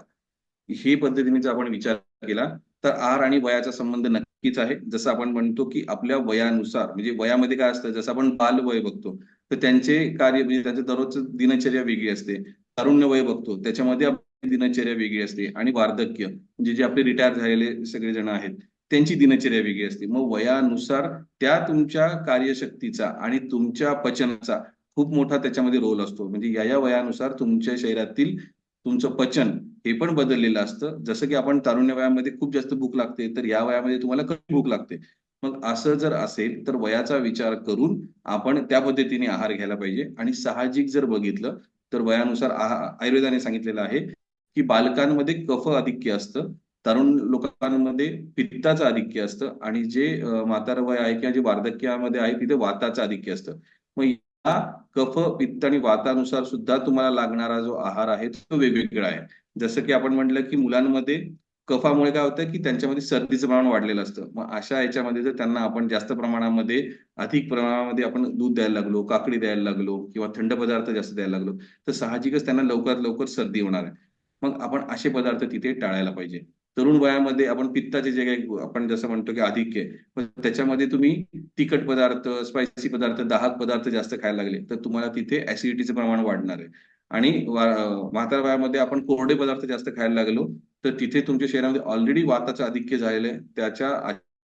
ही पद्धतीने जर आपण विचार केला तर आहार आणि वयाचा संबंध नक्कीच आहे. जसं आपण म्हणतो की आपल्या वयानुसार म्हणजे वयामध्ये काय असतं, जसं आपण बालवय बघतो तर त्यांचे कार्य म्हणजे त्यांचं दररोजचं दिनचर्या वेगळी असते. तारुण्य वय बघतो त्याच्यामध्ये आपली दिनचर्या वेगळी असते आणि वार्धक्य म्हणजे जे आपले रिटायर झालेले सगळे जण आहेत त्यांची दिनचर्या वेगळी असते. मग वयानुसार त्या तुमच्या कार्यशक्तीचा आणि तुमच्या पचनाचा खूप मोठा त्याच्यामध्ये रोल असतो. म्हणजे या वयानुसार तुमच्या शरीरातील तुमचं पचन हे पण बदललेलं असतं. जसं की आपण तारुण्य वयामध्ये खूप जास्त भूक लागते तर या वयामध्ये तुम्हाला कमी भूक लागते. मग असं जर असेल तर वयाचा विचार करून आपण त्या पद्धतीने आहार घ्यायला पाहिजे. आणि साहजिक जर बघितलं तर वयानुसार आयुर्वेदाने सांगितलेलं आहे की बालकांमध्ये कफ आधिक्य असतं, तरुण लोकांमध्ये पित्ताचं आधिक्य असतं आणि जे म्हातार वय आहे किंवा जे वार्धक्यामध्ये आहे तिथे वाताचं आधिक्य असतं. मग या कफ, पित्त आणि वातानुसार सुद्धा तुम्हाला लागणारा जो आहार आहे तो वेगवेगळा आहे. जसं की आपण म्हटलं की मुलांमध्ये कफामुळे काय होतं की त्यांच्यामध्ये सर्दीचं प्रमाण वाढलेलं असतं. मग अशा याच्यामध्ये जर त्यांना आपण जास्त प्रमाणामध्ये अधिक प्रमाणामध्ये आपण दूध द्यायला लागलो, काकडी द्यायला लागलो किंवा थंड पदार्थ जास्त द्यायला लागलो तर साहजिकच त्यांना लवकरात लवकर सर्दी होणार आहे. मग आपण असे पदार्थ तिथे टाळायला पाहिजे. तरुण वयामध्ये आपण पित्ताचे जे काही आपण जसं म्हणतो की आधिक्य आहे, पण त्याच्यामध्ये तुम्ही तिखट पदार्थ, स्पायसी पदार्थ, दाहक पदार्थ जास्त खायला लागले तर तुम्हाला तिथे ऍसिडिटीचं प्रमाण वाढणार आहे. आणि म्हातार वयामध्ये आपण कोरडे पदार्थ जास्त खायला लागलो तर तिथे तुमच्या शरीरामध्ये ऑलरेडी वाताचं आधिक्य झालेलं आहे. त्याच्या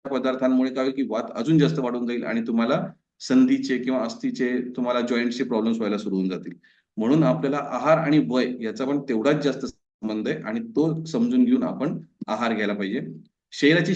पदार्थांमुळे काय होईल की वात अजून जास्त वाढून जाईल आणि तुम्हाला संधीचे किंवा अस्थिचे, तुम्हाला जॉईंटचे प्रॉब्लेम्स व्हायला सुरू होऊन जातील. म्हणून आपल्याला आहार आणि वय याचा पण तेवढाच जास्त संबंध आहे आणि तो समजून घेऊन आपण आहार घ्यायला पाहिजे. शरीराची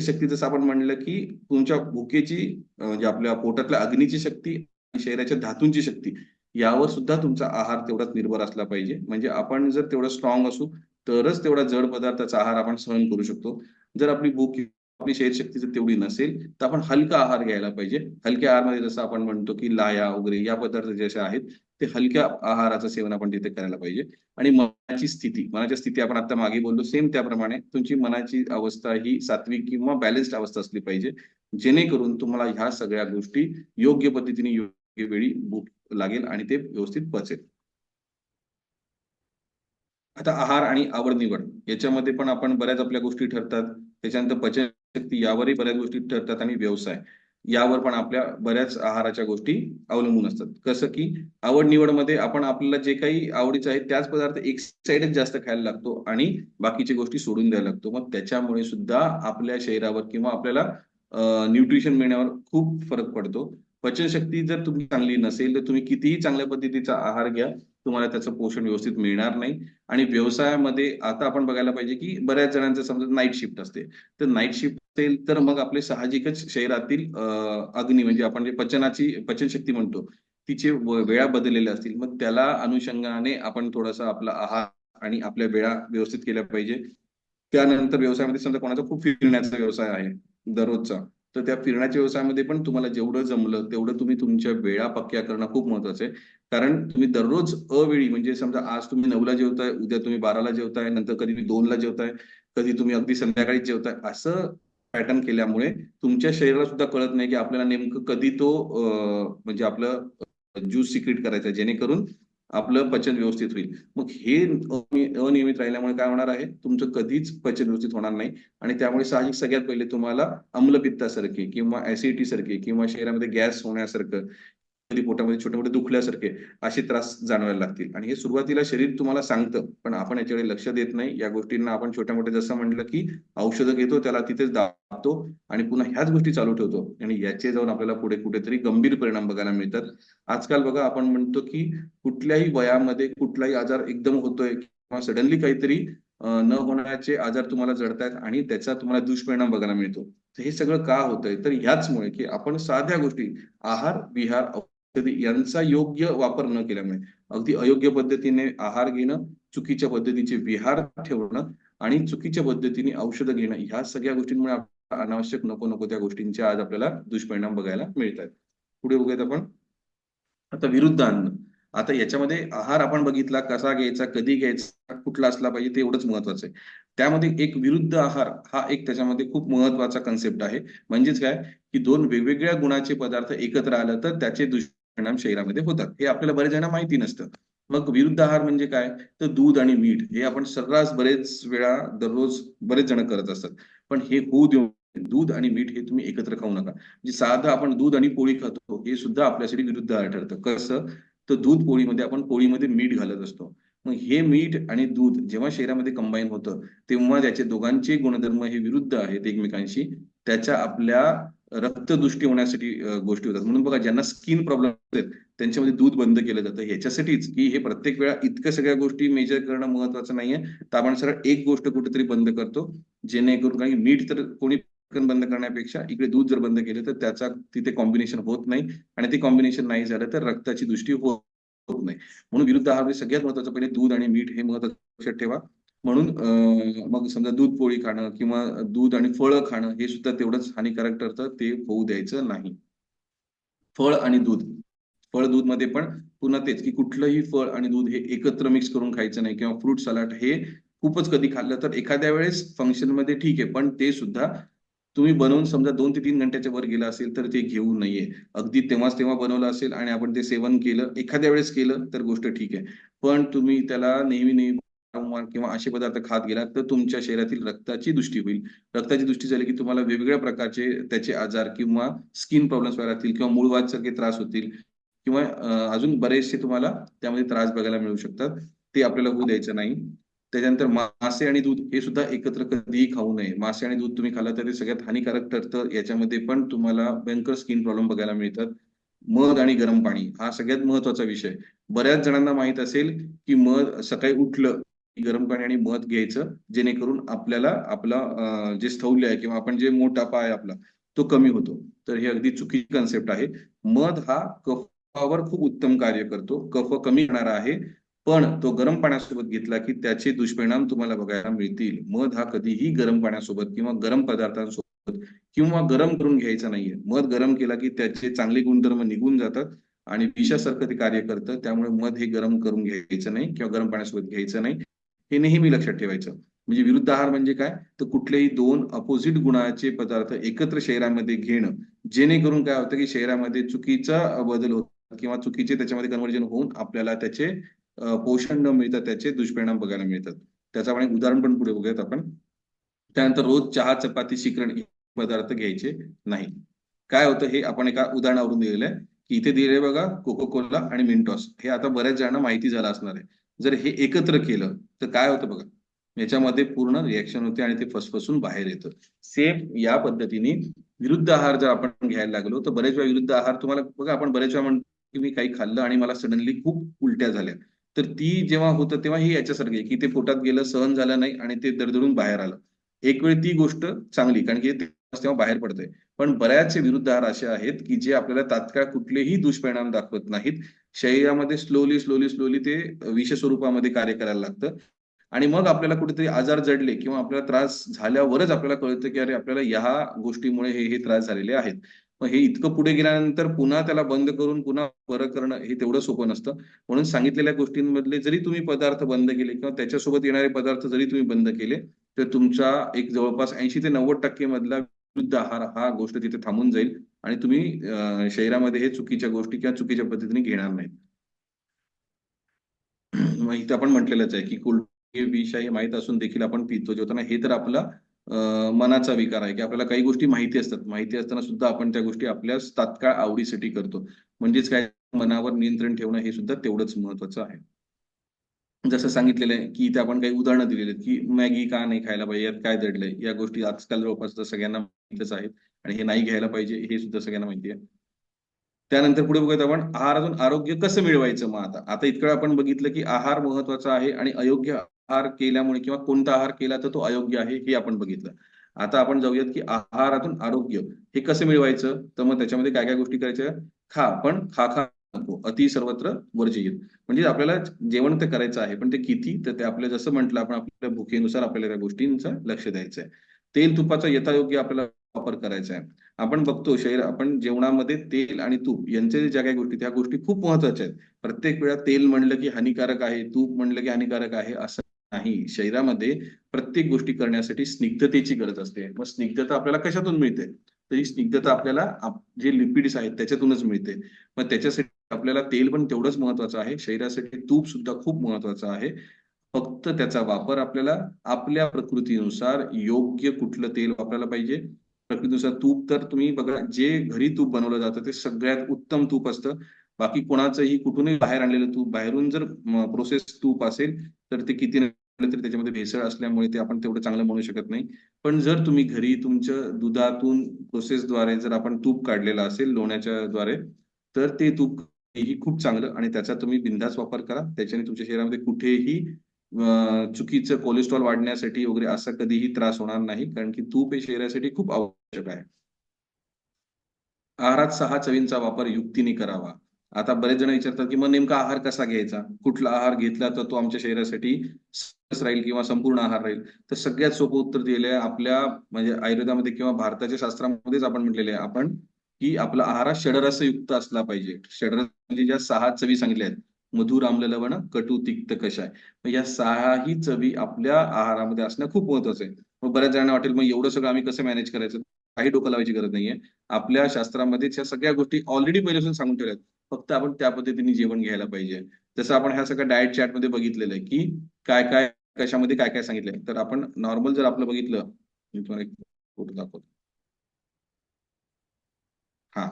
शक्ती जसं आपण म्हणलं की तुमच्या भुकेची म्हणजे आपल्या पोटातल्या अग्नीची शक्ती आणि शरीराच्या धातूंची शक्ती यावर सुद्धा तुमचा आहार तेवढाच निर्भर असला पाहिजे. म्हणजे आपण जर तेवढं स्ट्रॉंग असू तरच तेवढा जड पदार्थाचा आहार आपण सहन करू शकतो. जर आपली भूक, आपली शरीरशक्ती जर तेवढी नसेल तर आपण हलका आहार घ्यायला पाहिजे. हलक्या आहारमध्ये जसं आपण म्हणतो की लाया वगैरे या पदार्थ जे आहेत ते हलक्या आहाराचं सेवन आपण तिथे करायला पाहिजे. आणि मनाची स्थिती आपण आता मागे बोललो सेम त्याप्रमाणे तुमची मनाची अवस्था ही सात्विक किंवा बॅलन्स्ड अवस्था असली पाहिजे, जेणेकरून तुम्हाला ह्या सगळ्या गोष्टी योग्य पद्धतीने वेळी भूक लागेल आणि ते व्यवस्थित पचेल. आता आहार आणि आवड निवड याच्यामध्ये पण आपण बऱ्याच आपल्या गोष्टी ठरतात. त्याच्यानंतर पचनशक्ती यावरही बऱ्याच गोष्टी ठरतात आणि व्यवसाय यावर पण आपल्या बऱ्याच आहाराच्या गोष्टी अवलंबून असतात. कसं की आवड निवड मध्ये आपण आपल्याला जे काही आवडीचं आहे त्याच पदार्थ एक साइडच जास्त खायला लागतो आणि बाकीची गोष्टी सोडून द्यायला लागतो. मग त्याच्यामुळे सुद्धा आपल्या शरीरावर किंवा आपल्याला न्यूट्रिशन मिळण्यावर खूप फरक पडतो. पचनशक्ती जर तुमची चांगली नसेल तर तुम्ही कितीही चांगल्या पद्धतीचा आहार घ्या, तुम्हाला त्याचं पोषण व्यवस्थित मिळणार नाही. आणि व्यवसायामध्ये आता आपण बघायला पाहिजे की बऱ्याच जणांचं समजा नाईट शिफ्ट असते. तर नाईट शिफ्ट असेल तर मग आपले साहजिकच शरीरातील अग्नी म्हणजे आपण जे पचनशक्ती म्हणतो तिचे वेळा बदललेल्या असतील. मग त्याला अनुषंगाने आपण थोडासा आपला आहार आणि आपल्या वेळा व्यवस्थित केल्या पाहिजे. त्यानंतर व्यवसायामध्ये समजा कोणाचा खूप फिरण्याचा व्यवसाय आहे दररोजचा, तर त्या फिरण्याच्या व्यवसायामध्ये पण तुम्हाला जेवढं जमलं तेवढं तुम्ही तुमच्या वेळा पक्क्या करणं खूप महत्वाचं आहे. कारण तुम्ही दररोज अवेळी म्हणजे समजा आज तुम्ही 9ला जेवताय, उद्या तुम्ही 12ला जेवताय, नंतर कधी तुम्ही 2ला जेवताय, कधी तुम्ही अगदी संध्याकाळीच जेवताय. असं पॅटर्न केल्यामुळे तुमच्या शरीराला सुद्धा कळत नाही की आपल्याला नेमकं कधी तो म्हणजे आपलं ज्यूस सिक्रेट करायचा आहे, जेणेकरून आपलं पचन व्यवस्थित होईल. मग हे अनियमित राहिल्यामुळे काय होणार आहे, तुमचं कधीच पचन व्यवस्थित होणार नाही आणि त्यामुळे साहजिक सगळ्यात पहिले तुम्हाला आम्लपित्तासारखे किंवा ऍसिडिटी सारखे किंवा शरीरामध्ये गॅस होण्यासारखं, कधी पोटामध्ये छोटे मोठे दुखल्यासारखे असे त्रास जाणवायला लागतील. आणि हे सुरुवातीला शरीर तुम्हाला सांगतं, पण आपण याच्याकडे लक्ष देत नाही. या गोष्टींना आपण छोट्या मोठ्या जसं म्हटलं की औषधं घेतो, त्याला तिथेच दाबतो आणि पुन्हा ह्याच गोष्टी चालू ठेवतो आणि याचे जाऊन आपल्याला पुढे कुठेतरी गंभीर परिणाम बघायला मिळतात. आजकाल बघा आपण म्हणतो की कुठल्याही वयामध्ये कुठलाही आजार एकदम होतोय किंवा सडनली काहीतरी न होण्याचे आजार तुम्हाला जडतायत आणि त्याचा तुम्हाला दुष्परिणाम बघायला मिळतो. तर हे सगळं का होतंय, तर ह्याचमुळे की आपण साध्या गोष्टी आहार विहार औषधी यांचा योग्य वापर न केल्यामुळे अगदी अयोग्य पद्धतीने आहार घेणं, चुकीच्या पद्धतीचे विहार ठेवणं आणि चुकीच्या पद्धतीने औषधं घेणं, ह्या सगळ्या गोष्टींमुळे अनावश्यक नको नको त्या गोष्टींचे आज आपल्याला दुष्परिणाम बघायला मिळत आहेत. पुढे बघूयात आपण. आता विरुद्ध अन्न. आता याच्यामध्ये आहार आपण बघितला कसा घ्यायचा, कधी घ्यायचा, कुठला असला पाहिजे ते एवढंच महत्वाचं आहे. त्यामध्ये एक विरुद्ध आहार हा एक त्याच्यामध्ये खूप महत्वाचा कन्सेप्ट आहे. म्हणजेच काय, की दोन वेगवेगळ्या गुणाचे पदार्थ एकत्र आलं तर त्याचे दुष्परिणाम शरीरामध्ये होतात. हे आपल्याला बरेच जणांना माहिती नसतं. मग विरुद्ध आहार म्हणजे काय, तर दूध आणि मीठ हे आपण सर्रास बरेच वेळा दररोज बरेच जण करत असतात. पण हे होऊ देऊ दूध आणि मीठ हे तुम्ही एकत्र खाऊ नका. म्हणजे साधं आपण दूध आणि पोळी खातो हे सुद्धा आपल्यासाठी विरुद्ध आहार ठरतं. कसं, तर दूध पोळीमध्ये आपण पोळीमध्ये मीठ घालत असतो. मग हे मीठ आणि दूध जेव्हा शरीरामध्ये कंबाईन होतं तेव्हा त्याचे दोघांचे गुणधर्म हे विरुद्ध आहेत एकमेकांशी. त्याच्या आपल्या रक्तदृष्टी होण्यासाठी गोष्टी होतात. म्हणून बघा ज्यांना स्किन प्रॉब्लेम आहेत त्यांच्यामध्ये दूध बंद केलं जातं ह्याच्यासाठीच, की हे प्रत्येक वेळा इतक्या सगळ्या गोष्टी मेजर करणं महत्वाचं नाहीये. तर आपण सरळ एक गोष्ट कुठेतरी बंद करतो, जेणेकरून काही मीठ तर कोणी बंद करण्यापेक्षा इकडे दूध जर बंद केलं तर त्याचा तिथे कॉम्बिनेशन होत नाही आणि ते कॉम्बिनेशन नाही झालं तर रक्ताची दृष्टी होत नाही. म्हणून विरुद्ध आहार सगळ्यात महत्वाचं पहिले दूध आणि मीठ हे महत्वाचं लक्षात ठेवा. म्हणून मग समजा दूध पोळी खाणं किंवा दूध आणि फळं खाणं हे सुद्धा तेवढंच हानिकारक ठरतं, ते होऊ द्यायचं नाही. फळ आणि दूध, फळ दूध मध्ये पण पुन्हा तेच की कुठलंही फळ आणि दूध हे एकत्र मिक्स करून खायचं नाही किंवा फ्रूट सलाड हे खूपच कधी खाल्लं तर एखाद्या वेळेस फंक्शन मध्ये ठीक आहे, पण ते सुद्धा तुम्ही बनवून समजा 2 ते 3 घंट्याच्या वर गेला असेल तर ते घेऊ नये. अगदी तेव्हाच तेव्हा बनवलं असेल आणि आपण ते सेवन केलं एखाद्या वेळेस केलं तर गोष्ट ठीक आहे. पण तुम्ही त्याला नेहमी नेहमी वारंवार किंवा असे पदार्थ खात गेलात तर तुमच्या शरीरातील रक्ताची दृष्टी होईल. रक्ताची दृष्टी झाली की तुम्हाला वेगवेगळ्या प्रकारचे त्याचे आजार किंवा स्किन प्रॉब्लेम्स व्हायला लागतील किंवा मूळव्याध त्रास होतील किंवा अजून बरेचसे तुम्हाला त्यामध्ये त्रास बघायला मिळू शकतात. ते आपल्याला होऊ द्यायचं नाही. त्याच्यानंतर मासे आणि दूध हे सुद्धा एकत्र कधीही खाऊ नये. मासे आणि दूध तुम्ही खाल्लं तर ते सगळ्यात हानिकारक ठरतं. याच्यामध्ये पण तुम्हाला भयंकर स्किन प्रॉब्लेम बघायला मिळतात. मध आणि गरम पाणी हा सगळ्यात महत्वाचा विषय. बऱ्याच जणांना माहित असेल की मध सकाळी उठलं की गरम पाणी आणि मध घ्यायचं, जेणेकरून आपल्याला आपला जे स्थौल्य आहे किंवा आपण जे मोटापा आहे आपला तो कमी होतो. तर हे अगदी चुकीची कन्सेप्ट आहे. मध हा कफावर खूप उत्तम कार्य करतो, कफ कमी करणारा आहे. पण तो गरम पाण्यासोबत घेतला की त्याचे दुष्परिणाम तुम्हाला बघायला मिळतील. मध हा कधीही गरम पाण्यासोबत किंवा गरम पदार्थांसोबत किंवा गरम करून घ्यायचा नाहीये. मध गरम केला की त्याचे चांगले गुणधर्म निघून जातात आणि विषासारखं ते कार्य करतं. त्यामुळे मध हे गरम करून घ्यायचं नाही किंवा गरम पाण्यासोबत घ्यायचं नाही. हे नेहमी लक्षात ठेवायचं. म्हणजे विरुद्ध आहार म्हणजे काय, तर कुठलेही दोन अपोजिट गुणाचे पदार्थ एकत्र शरीरामध्ये घेणं, जेणेकरून काय होतं की शरीरामध्ये चुकीचा बदल होतो किंवा चुकीचे त्याच्यामध्ये कन्व्हर्जन होऊन आपल्याला त्याचे पोषण न मिळतात त्याचे दुष्परिणाम बघायला मिळतात. त्याचं आपण एक उदाहरण पण पुढे बघूयात आपण. त्यानंतर रोज चहा चपाती श्रीखंड हे पदार्थ घ्यायचे नाही. काय होतं हे आपण एका उदाहरणावरून दिलेलं आहे की इथे दिले बघा कोको कोला आणि मिंटॉस. हे आता बऱ्याच जणांना माहिती झालं असणार आहे. जर हे एकत्र केलं तर काय होतं बघा, याच्यामध्ये पूर्ण रिएक्शन होते आणि ते फसफसून बाहेर येतं. सेम या पद्धतीने विरुद्ध आहार जर आपण घ्यायला लागलो तर बरेच वेळा विरुद्ध आहार तुम्हाला बघा, आपण बरेच वेळा म्हणतो की मी काही खाल्लं आणि मला सडनली खूप उलट्या झाल्या. तर ती जेव्हा होतं तेव्हा ही याच्यासारखी आहे की ते पोटात गेलं, सहन झालं नाही आणि ते दरदरून बाहेर आलं. एक वेळ ती गोष्ट चांगली, कारण की ते तेव्हा बाहेर पडतंय. पण बऱ्याचशे विरुद्ध आहार असे आहेत की जे आपल्याला तात्काळ कुठलेही दुष्परिणाम दाखवत नाहीत. शरीरामध्ये स्लोली स्लोली स्लोली ते विष स्वरूपामध्ये कार्य करायला लागतं आणि मग आपल्याला कुठेतरी आजार जडले किंवा आपल्याला त्रास झाल्यावरच आपल्याला कळतं की अरे आपल्याला ह्या गोष्टीमुळे हे त्रास झालेले आहेत. मग हे इतकं पुढे गेल्यानंतर पुन्हा त्याला बंद करून पुन्हा बरं करणं हे तेवढं सोपं नसतं. म्हणून सांगितलेल्या गोष्टींमधले जरी तुम्ही पदार्थ बंद केले किंवा त्याच्यासोबत येणारे पदार्थ जरी तुम्ही बंद केले तर तुमचा एक जवळपास 80 ते 90% मधला विरुद्ध आहार हा गोष्ट तिथे थांबून जाईल आणि तुम्ही शरीरामध्ये हे चुकीच्या गोष्टी किंवा चुकीच्या पद्धतीने घेणार नाहीत. मग इथे आपण म्हटलेलंच आहे की कोल्ड हे विष आहे हे माहीत असून देखील आपण पितो जेवताना. हे तर आपला मनाचा विकार आहे की आपल्याला काही गोष्टी माहिती असतात. माहिती असताना सुद्धा आपण त्या गोष्टी आपल्या तात्काळ आवडीसाठी करतो. म्हणजेच काय, मनावर नियंत्रण ठेवणं हे सुद्धा तेवढंच महत्वाचं आहे. जसं सांगितलेलं आहे की इथे आपण काही उदाहरणं दिलेली आहेत की मॅगी का नाही खायला पाहिजे, यात काय दडलंय. या गोष्टी आजकाल जवळपास तर सगळ्यांना माहितच आहेत आणि हे नाही घ्यायला पाहिजे हे सुद्धा सगळ्यांना माहिती आहे. त्यानंतर पुढे बघूयात आपण आहारातून आरोग्य कसं मिळवायचं. मग आता आता इतकं आपण बघितलं की आहार महत्वाचा आहे आणि अयोग्य आहार केल्यामुळे किंवा कोणता आहार केला तर तो अयोग्य आहे हे आपण बघितलं. आता आपण जाऊयात की आहारातून आरोग्य हे कसं मिळवायचं. तर मग त्याच्यामध्ये काय काय गोष्टी करायच्या. खा पण खा खा नको, अति सर्वत्र वर्जयेत. म्हणजे आपल्याला जेवण तर करायचं आहे पण ते किती, तर ते आपल्या जसं म्हटलं आपण आपल्या भुकेनुसार आपल्याला त्या गोष्टींचं लक्ष द्यायचं आहे. तेल तुपाचा यथायोग्य आपल्याला वापर करायचा आहे. आपण बघतो आपण जेवणामध्ये तेल आणि तूप यांचे ज्या काही गोष्टी त्या गोष्टी खूप महत्वाच्या आहेत. प्रत्येक वेळा तेल म्हणलं की हानिकारक आहे, तूप म्हणलं की हानिकारक आहे असं नाही. शरीरामध्ये प्रत्येक गोष्टी करण्यासाठी स्निग्धतेची गरज असते. मग स्निग्धता आपल्याला कशातून मिळते. तर ही स्निग्धता आपल्याला जे लिपिड्स आहेत त्याच्यातूनच मिळते. मग त्याच्यासाठी आपल्याला तेल पण तेवढंच महत्वाचं आहे. शरीरासाठी तूप सुद्धा खूप महत्वाचं आहे. फक्त त्याचा वापर आपल्याला आपल्या प्रकृतीनुसार योग्य कुठलं तेल वापरायला पाहिजे. प्रकृतीनुसार तूप तर तुम्ही बघा, जे घरी तूप बनवलं जातं ते सगळ्यात उत्तम तूप असतं. बाकी कोणाचंही कुठूनही बाहेर आणलेलं तूप, बाहेरून जर प्रोसेस तूप असेल तर ते किती नाही तरी त्याच्यामध्ये भेसळ असल्यामुळे ते आपण तेवढं चांगलं म्हणू शकत नाही. पण जर तुम्ही घरी तुमच्या दुधातून प्रोसेसद्वारे जर आपण तूप काढलेलं असेल लोण्याच्या द्वारे, तर ते तूप हेही खूप चांगलं आणि त्याचा तुम्ही बिनधास्त वापर करा. त्याच्याने तुमच्या शरीरामध्ये कुठेही चुकीचं कोलेस्ट्रॉल वाढण्यासाठी वगैरे असा कधीही त्रास होणार नाही. कारण की तूप हे शरीरासाठी खूप आवश्यक आहे. आहारात 6 चवींचा वापर युक्तीने करावा. आता बरेच जण विचारतात, की मग नेमका आहार कसा घ्यायचा? कुठला आहार घेतला तर तो आमच्या शरीरासाठी सरस राहील किंवा संपूर्ण आहार राहील? तर सगळ्यात सोपं उत्तर दिलेलं आहे आपल्या म्हणजे आयुर्वेदामध्ये किंवा भारताच्या शास्त्रामध्येच आपण म्हटलेलं आहे आपण, की आपला आहार हा षडरसयुक्त असला पाहिजे. षडरस म्हणजे ज्या 6 चवी सांगितल्या आहेत. मधुर, आम्ल, लवण, कटू, तिक्त, कषाय. मग या 6ही चवी आपल्या आहारामध्ये असणं खूप महत्वाचं आहे. मग बऱ्याच जणांना वाटेल, मग एवढं सगळं आम्ही कसं मॅनेज करायचं? काही डोकं लावायची गरज नाहीये. आपल्या शास्त्रामध्ये ह्या सगळ्या गोष्टी ऑलरेडी पहिल्यापासून सांगून ठेवल्यात. फक्त आपण त्या पद्धतीने जेवण घ्यायला पाहिजे. जसं आपण ह्या सगळ्या डाएट चार्टमध्ये बघितलेलं आहे, की काय-काय, कशामध्ये काय-काय सांगितलंय. तर आपण नॉर्मल जर आपलं बघितलं, मी तुम्हाला एक फोटो दाखवतो. हां.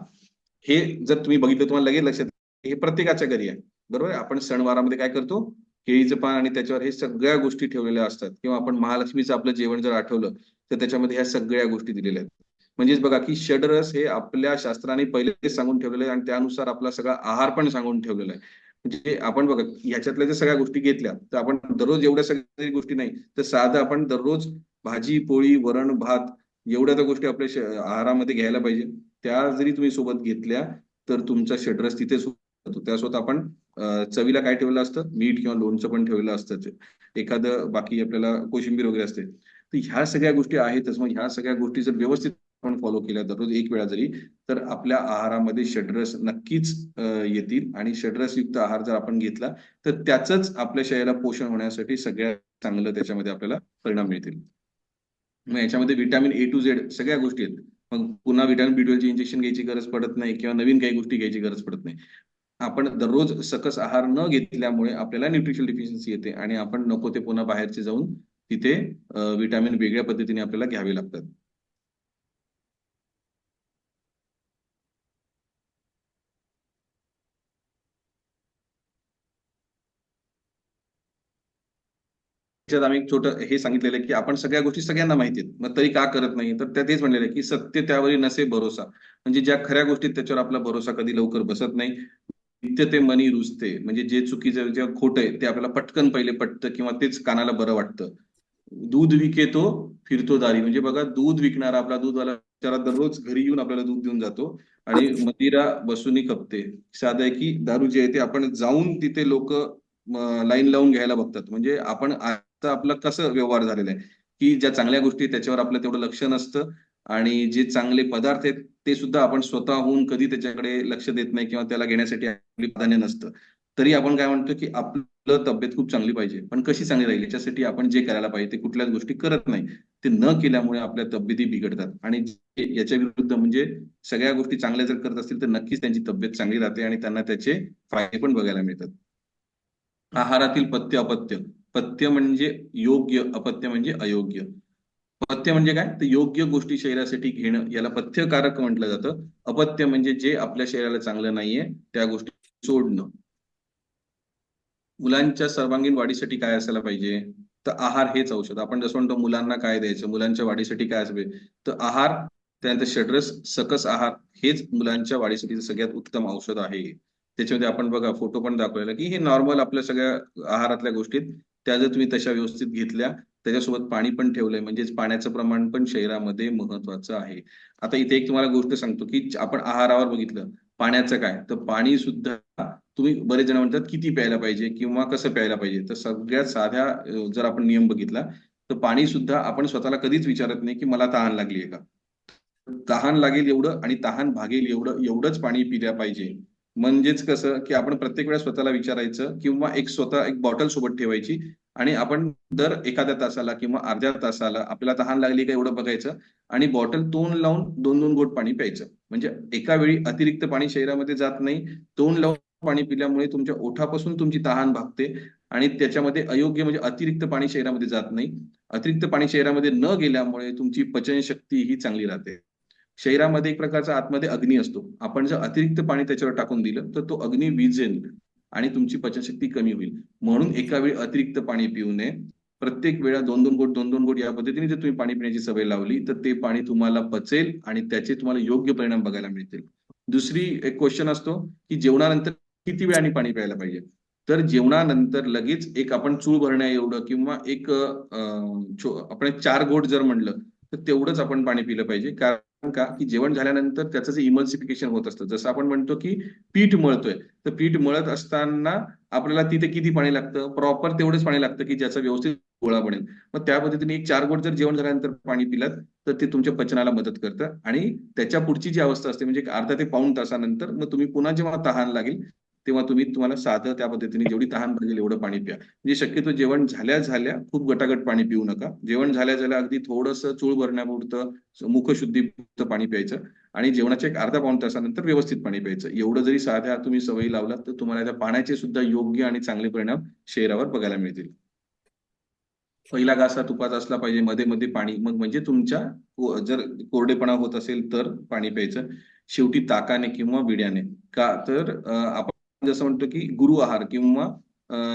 हे जर तुम्ही बघितलं तुम्हाला लगेच लक्षात येईल, हे प्रत्येकाच्या घरी आहे. बरोबर आहे. आपण सणवारामध्ये काय करतो? केळीचं पान आणि त्याच्यावर हे सगळ्या गोष्टी ठेवलेल्या असतात किंवा आपण महालक्ष्मीचं आपलं जेवण जर आठवलं, तर त्याच्यामध्ये ह्या सगळ्या गोष्टी दिलेल्या आहेत. म्हणजेच बघा, की षडरस हे आपल्या शास्त्राने पहिलेच सांगून ठेवलेलं आहे आणि त्यानुसार आपला सगळा आहार पण सांगून ठेवलेला आहे. म्हणजे आपण बघा, ह्याच्यातल्या जर सगळ्या गोष्टी घेतल्या, तर आपण दररोज एवढ्या सगळ्या गोष्टी नाही, तर साधं आपण दररोज भाजी, पोळी, वरण, भात एवढ्या तर गोष्टी आपल्या आहारामध्ये घ्यायला पाहिजे. त्या जरी तुम्ही सोबत घेतल्या, तर तुमचा षड्रस तिथेच होतो. त्यासोबत आपण चवीला काय ठेवलं असतं? मीठ किंवा लोणचं पण ठेवलेलं असतंच. एखादं बाकी आपल्याला कोशिंबीर वगैरे असते. तर ह्या सगळ्या गोष्टी आहेतच. मग ह्या सगळ्या गोष्टी जर व्यवस्थित आपण फॉलो केल्या दररोज एक वेळा जरी, तर आपल्या आहारामध्ये षड्रस नक्कीच येतील आणि षड्रसयुक्त आहार जर आपण घेतला, तर त्याचंच आपल्या शरीराला पोषण होण्यासाठी सगळ्यात चांगलं त्याच्यामध्ये आपल्याला परिणाम मिळतील. मग याच्यामध्ये व्हिटॅमिन ए टू झेड सगळ्या गोष्टी आहेत. मग पुन्हा व्हिटॅमिन बी12 ची इंजेक्शन घ्यायची गरज पडत नाही किंवा नवीन काही गोष्टी घ्यायची गरज पडत नाही. आपण दररोज सकस आहार न घेतल्यामुळे आपल्याला न्यूट्रिशन डिफिशियन्सी येते आणि आपण नको ते पुन्हा बाहेरचे जाऊन तिथे विटॅमिन वेगळ्या पद्धतीने आपल्याला घ्यावे लागतात. त्याच्यात आम्ही एक छोटं हे सांगितलेलं आहे की आपण सगळ्या गोष्टी सगळ्यांना माहिती आहेत, मग तरी का करत नाही, तर त्या तेच म्हणलेलं आहे की सत्य त्यावरील नसे भरोसा. म्हणजे ज्या खऱ्या गोष्टीत त्याच्यावर आपला भरोसा कधी लवकर बसत नाही. नित्य ते मनी रुजते, म्हणजे जे चुकीचं जे खोटं आहे ते आपल्याला पटकन पहिले पटतं किंवा तेच कानाला बरं वाटतं. दूध विकेतो फिरतो दारी, म्हणजे बघा दूध विकणारा आपला दूधवाला बिचारा दररोज घरी येऊन आपल्याला दूध देऊन जातो आणि मदिरा बसून खपते. साधं आहे की दारू जे आहे ते आपण जाऊन तिथे लोक लाईन लावून घ्यायला बघतात. म्हणजे आपण आता आपलं कसं व्यवहार झालेला आहे की ज्या चांगल्या गोष्टी आहेत, त्याच्यावर आपलं तेवढं लक्ष नसतं आणि जे चांगले पदार्थ आहेत ते सुद्धा आपण स्वतःहून कधी त्याच्याकडे लक्ष देत नाही किंवा त्याला घेण्यासाठी आपली प्राधान्य नसतं. तरी आपण काय म्हणतो की आपलं तब्येत खूप चांगली पाहिजे, पण कशी चांगली राहील याच्यासाठी आपण जे करायला पाहिजे ते कुठल्याच गोष्टी करत नाही. ते न केल्यामुळे आपल्या तब्येती बिघडतात आणि याच्या विरुद्ध म्हणजे सगळ्या गोष्टी चांगल्या जर करत असतील तर नक्कीच त्यांची तब्येत चांगली राहते आणि त्यांना त्याचे फायदे पण बघायला मिळतात. आहारातील पथ्य अपथ्य. पथ्य म्हणजे योग्य, अपथ्य म्हणजे अयोग्य. पथ्य म्हणजे काय, तर योग्य गोष्टी शरीरासाठी घेणं याला पथ्यकारक म्हटलं जातं. अपथ्य म्हणजे जे आपल्या शरीराला चांगलं नाहीये त्या गोष्टी सोडणं. मुलांच्या सर्वांगीण वाढीसाठी काय असायला पाहिजे, तर आहार हेच औषध. आपण जसं म्हणतो मुलांना काय द्यायचं, मुलांच्या वाढीसाठी काय असावे, तर आहार, त्यानंतर षड्रस सकस आहार हेच मुलांच्या वाढीसाठी सगळ्यात उत्तम औषध आहे. त्याच्यामध्ये आपण बघा फोटो पण दाखवलेला की हे नॉर्मल आपल्या सगळ्या आहारातल्या गोष्टीत, त्या जर तुम्ही तशा व्यवस्थित घेतल्या, त्याच्यासोबत पाणी पण ठेवलंय, म्हणजेच पाण्याचं प्रमाण पण शरीरामध्ये महत्वाचं आहे. आता इथे एक तुम्हाला गोष्ट सांगतो की आपण आहारावर बघितलं, पाण्याचं काय, तर पाणी सुद्धा तुम्ही बरेच जण म्हणतात किती प्यायला पाहिजे किंवा कसं प्यायला पाहिजे, तर सगळ्यात साध्या जर आपण नियम बघितला तर पाणी सुद्धा आपण स्वतःला कधीच विचारत नाही की मला तहान लागली आहे का. तहान लागेल एवढं आणि तहान भागेल एवढं एवढंच पाणी पिल्या पाहिजे. म्हणजेच कसं की आपण प्रत्येक वेळेस स्वतःला विचारायचं किंवा एक स्वतः एक बॉटल सोबत ठेवायची आणि आपण दर एखाद्या तासाला किंवा अर्ध्या तासाला आपल्याला तहान लागली का एवढं बघायचं आणि बॉटल तोंड लावून 2-2 घोट पाणी प्यायचं. म्हणजे एका वेळी अतिरिक्त पाणी शरीरामध्ये जात नाही. तोंड लावून पाणी पिल्यामुळे तुमच्या ओठापासून तुमची तहान भागते आणि त्याच्यामध्ये अयोग्य म्हणजे अतिरिक्त पाणी शरीरामध्ये जात नाही. अतिरिक्त पाणी शरीरामध्ये न गेल्यामुळे तुमची पचनशक्ती ही चांगली राहते. शरीरामध्ये एक प्रकारचा आतमध्ये अग्नी असतो, आपण जर अतिरिक्त पाणी त्याच्यावर टाकून दिलं तर तो अग्नी विझेल आणि तुमची पचनशक्ती कमी होईल. म्हणून एका वेळी अतिरिक्त पाणी पिऊ नये. प्रत्येक वेळा 2-2 घोट या पद्धतीने जर तुम्ही पाणी पिण्याची सवय लावली तर ते पाणी तुम्हाला पचेल आणि त्याचे तुम्हाला योग्य परिणाम बघायला मिळतील. दुसरी एक क्वेश्चन असतो की जेवणानंतर किती वेळाने पाणी प्यायला पाहिजे. तर जेवणानंतर लगेच एक आपण चूळ भरण्या एवढं किंवा एक आपण एक 4 घोट जर म्हणलं तर तेवढंच आपण पाणी पिलं पाहिजे. कारण का, की जेवण झाल्यानंतर त्याचं जे इमल्सिफिकेशन होत असतं, जसं आपण म्हणतो की पीठ मळतोय, तर पीठ मळत असताना आपल्याला तिथे किती पाणी लागतं, प्रॉपर तेवढंच पाणी लागतं की ज्याचा व्यवस्थित गोळा बनेल. मग त्या पद्धतीने एक 4 घोट जर जेवण झाल्यानंतर पाणी पिलात तर ते तुमच्या पचनाला मदत करतं आणि त्याच्या पुढची जी अवस्था असते म्हणजे एक अर्धा ते पाऊण तासानंतर मग तुम्ही पुन्हा जेव्हा तहान लागेल तेव्हा तुम्हाला साधं त्या पद्धतीने जेवढी तहान लागेल एवढं पाणी प्या. म्हणजे शक्यतो जेवण झाल्या झाल्या खूप गटागट पाणी पिऊ नका. जेवण झाल्या झाल्या अगदी थोडंसं चूळ भरण्यापुरतं मुखशुद्धीपुरतं पाणी प्यायचं आणि जेवणाच्या एक अर्धा पाऊण तासानंतर व्यवस्थित पाणी प्यायचं. एवढं जरी साध्या तुम्ही सवयी लावलात तर तुम्हाला त्या पाण्याचे सुद्धा योग्य आणि चांगले परिणाम शरीरावर बघायला मिळतील. पहिला घासा तुपाचा असला पाहिजे, मध्ये मध्ये पाणी, मग म्हणजे तुमच्या जर कोरडेपणा होत असेल तर पाणी प्यायचं. शेवटी ताकाने किंवा विड्याने. का तर आपण जसं म्हणतो की गुरु आहार किंवा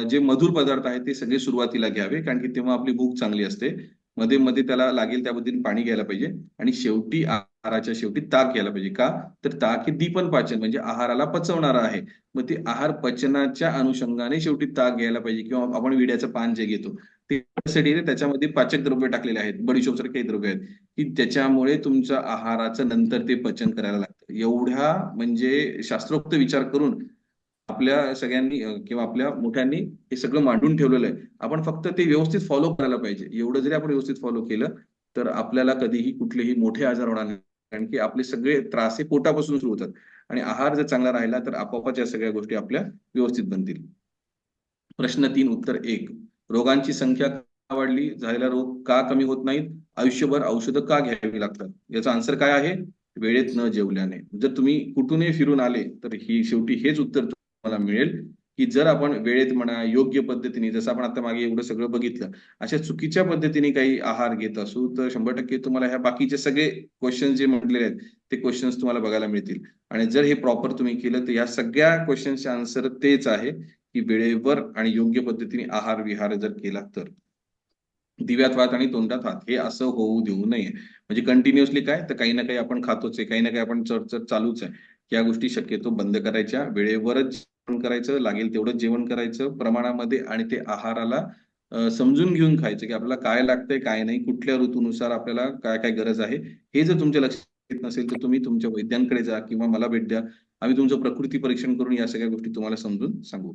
जे मधुर पदार्थ आहेत ते सगळे सुरुवातीला घ्यावे, कारण की तेव्हा आपली भूक चांगली असते. मध्ये मध्ये त्याला लागेल त्या पद्धतीने पाणी घ्यायला पाहिजे आणि शेवटी आहाराच्या शेवटी ताक घ्यायला पाहिजे. का, तर ताक हे दीपन पाचन म्हणजे आहाराला पचवणारा आहे. मग ते आहार पचनाच्या अनुषंगाने शेवटी ताक घ्यायला पाहिजे किंवा आपण विड्याचं पान जे घेतो त्यासाठी त्याच्यामध्ये पाचक द्रव्य टाकलेले आहेत, बडीशोप सारखे काही द्रव्य आहेत की त्याच्यामुळे तुमच्या आहाराचं नंतर ते पचन करायला लागतं. एवढ्या म्हणजे शास्त्रोक्त विचार करून आपल्या सगळ्यांनी किंवा आपल्या मोठ्यांनी हे सगळं मांडून ठेवलेलं आहे. आपण फक्त ते व्यवस्थित फॉलो करायला पाहिजे. एवढं जरी आपण व्यवस्थित फॉलो केलं तर आपल्याला कधीही कुठलेही मोठे आजार होणार नाही, कारण की आपले सगळे त्रास हे पोटापासून सुरू होतात आणि आहार जर चांगला राहिला तर आपोआपच या सगळ्या गोष्टी आपल्या व्यवस्थित बनतील. प्रश्न 3 उत्तर 1. रोगांची संख्या का वाढली, झालेला रोग का कमी होत नाहीत, आयुष्यभर औषधं का घ्यावी लागतात. याचा आन्सर काय आहे, वेळेत न जेवल्याने. जर तुम्ही कुठूनही फिरून आले तर ही शेवटी हेच उत्तर तुम्हाला मिळेल की जर आपण वेळेत म्हणा, योग्य पद्धतीने, जसं आपण आता मागे एवढं सगळं बघितलं, अशा चुकीच्या पद्धतीने काही आहार घेत असू तर 100% तुम्हाला ह्या बाकीचे सगळे क्वेश्चन जे म्हटलेले आहेत ते क्वेश्चन्स तुम्हाला बघायला मिळतील. आणि जर हे प्रॉपर तुम्ही केलं तर या सगळ्या क्वेश्चन्सचे आन्सर तेच आहे की वेळेवर आणि योग्य पद्धतीने आहार विहार जर केला तर. दिव्यात वात आणि तोंडात हात हे असं होऊ देऊ नये. म्हणजे कंटिन्युअसली काय तर काही ना काही आपण खातोच आहे, काही ना काही आपण चढचढ चालूच आहे. या गोष्टी शक्यतो बंद करायच्या. वेळेवरच जेवण करायचं, लागेल तेवढंच जेवण करायचं प्रमाणामध्ये आणि ते आहाराला समजून घेऊन खायचं की आपल्याला काय लागतंय काय नाही, कुठल्या ऋतूनुसार आपल्याला काय काय गरज आहे. हे जर तुमच्या लक्षात येत नसेल तर तुम्ही तुमच्या वैद्यांकडे जा किंवा मला भेट द्या. आम्ही तुमचं प्रकृती परीक्षण करून या सगळ्या गोष्टी तुम्हाला समजून सांगू.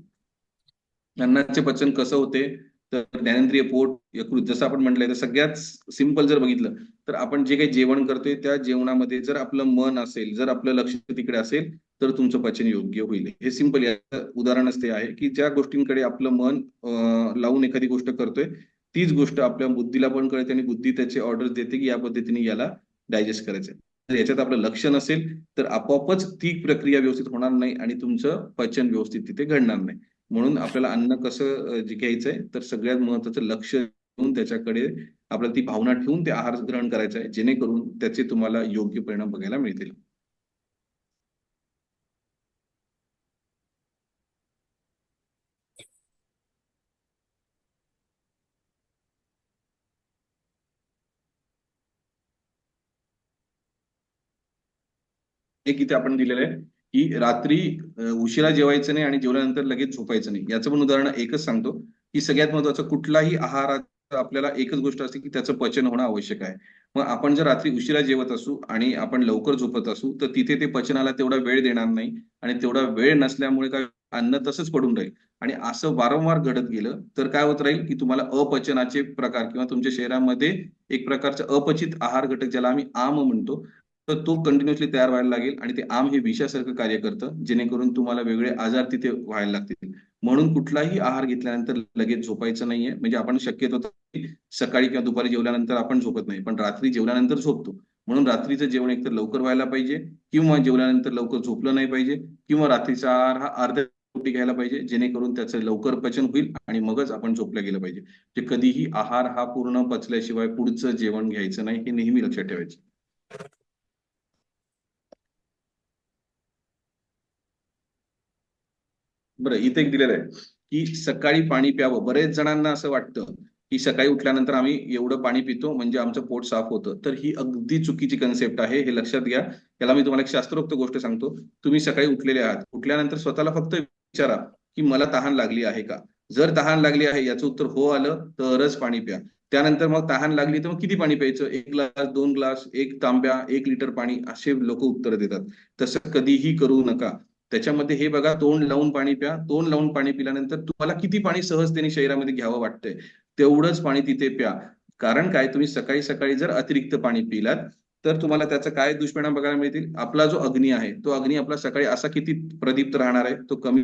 अन्नाचे पचन कसं होते तर ज्ञानेंद्रिय पोट, यकृत, जसं आपण म्हटलंय तर सगळ्यात सिंपल जर बघितलं तर आपण जे काही जेवण करतोय त्या जेवणामध्ये जर आपलं मन असेल, जर आपलं लक्ष तिकडे असेल तर तुमचं पचन योग्य होईल. हे सिंपल याचं उदाहरणच ते आहे की ज्या गोष्टींकडे आपलं मन लावून एखादी गोष्ट करतोय तीच गोष्ट आपल्या बुद्धीला पण कळते आणि बुद्धी त्याचे ऑर्डर देते की या पद्धतीने याला डायजेस्ट करायचंय. जर याच्यात आपलं लक्ष नसेल तर आपोआपच ती प्रक्रिया व्यवस्थित होणार नाही आणि तुमचं पचन व्यवस्थित तिथे घडणार नाही. म्हणून आपल्याला अन्न कसं जे घ्यायचंय तर सगळ्यात महत्वाचं लक्ष देऊन त्याच्याकडे आपल्याला ती भावना ठेवून ते आहार ग्रहण करायचा आहे जेणेकरून त्याचे तुम्हाला योग्य परिणाम बघायला मिळतील. एक इथे आपण दिलेलं आहे की रात्री उशिरा जेवायचं नाही आणि जेवल्यानंतर लगेच झोपायचं नाही. याचं पण उदाहरण एकच सांगतो की सगळ्यात महत्वाचं कुठलाही आहारात आपल्याला एकच गोष्ट असते की त्याचं पचन होणं आवश्यक आहे. मग आपण जर रात्री उशिरा जेवत असू आणि आपण लवकर झोपत असू तर तिथे ते पचनाला तेवढा वेळ देणार नाही आणि तेवढा वेळ नसल्यामुळे काय अन्न तसंच पडून राहील. आणि असं वारंवार घडत गेलं तर काय होत राहील की तुम्हाला अपचनाचे प्रकार किंवा तुमच्या शरीरामध्ये एक प्रकारचा अपचित आहार घटक ज्याला आम्ही आम म्हणतो तर तो कंटिन्युअसली तयार व्हायला लागेल आणि ते आम हे विषासारखं कार्य करतं जेणेकरून तुम्हाला वेगळे आजार तिथे व्हायला लागतील. म्हणून कुठलाही आहार घेतल्यानंतर लगेच झोपायचं नाहीये. म्हणजे आपण शक्यतो सकाळी किंवा दुपारी जेवल्यानंतर आपण झोपत नाही पण रात्री जेवल्यानंतर झोपतो. म्हणून रात्रीचं जेवण एकतर लवकर व्हायला पाहिजे किंवा जेवल्यानंतर लवकर झोपलं नाही पाहिजे किंवा रात्रीचा आहार हा अर्ध्या पोटी घ्यायला पाहिजे जेणेकरून त्याचं लवकर पचन होईल आणि मगच आपण झोपल्या गेलं पाहिजे. म्हणजे कधीही आहार हा पूर्ण पचल्याशिवाय पुढचं जेवण घ्यायचं नाही हे नेहमी लक्षात ठेवायचं. बरं इथे एक दिलेलं आहे की सकाळी पाणी प्यावं. बरेच जणांना असं वाटतं की सकाळी उठल्यानंतर आम्ही एवढं पाणी पितो म्हणजे आमचं पोट साफ होतं. तर ही अगदी चुकीची कन्सेप्ट आहे, हे लक्षात घ्या. याला मी तुम्हाला एक शास्त्रोक्त गोष्ट सांगतो. तुम्ही सकाळी उठलेले आहात, उठल्यानंतर स्वतःला फक्त विचारा की मला तहान लागली आहे का. जर तहान लागली आहे याचं उत्तर हो आलं तरच पाणी प्या. त्यानंतर मग तहान लागली तर मग किती पाणी प्यायचं, 1 ग्लास 2 ग्लास 1 तांब्या 1 लिटर पाणी असे लोक उत्तर देतात. तसं कधीही करू नका. त्याच्यामध्ये हे बघा तोंड लावून पाणी प्या. तोंड लावून पाणी पिल्यानंतर तुम्हाला किती पाणी सहजतेने शरीरामध्ये घ्यावं वाटतंय तेवढंच पाणी तिथे प्या. कारण काय तुम्ही सकाळी सकाळी जर अतिरिक्त पाणी पिलात तर तुम्हाला त्याचा काय दुष्परिणाम बघायला मिळतील. आपला जो अग्नी आहे तो अग्नी आपला सकाळी असा किती प्रदीप्त राहणार आहे, तो कमी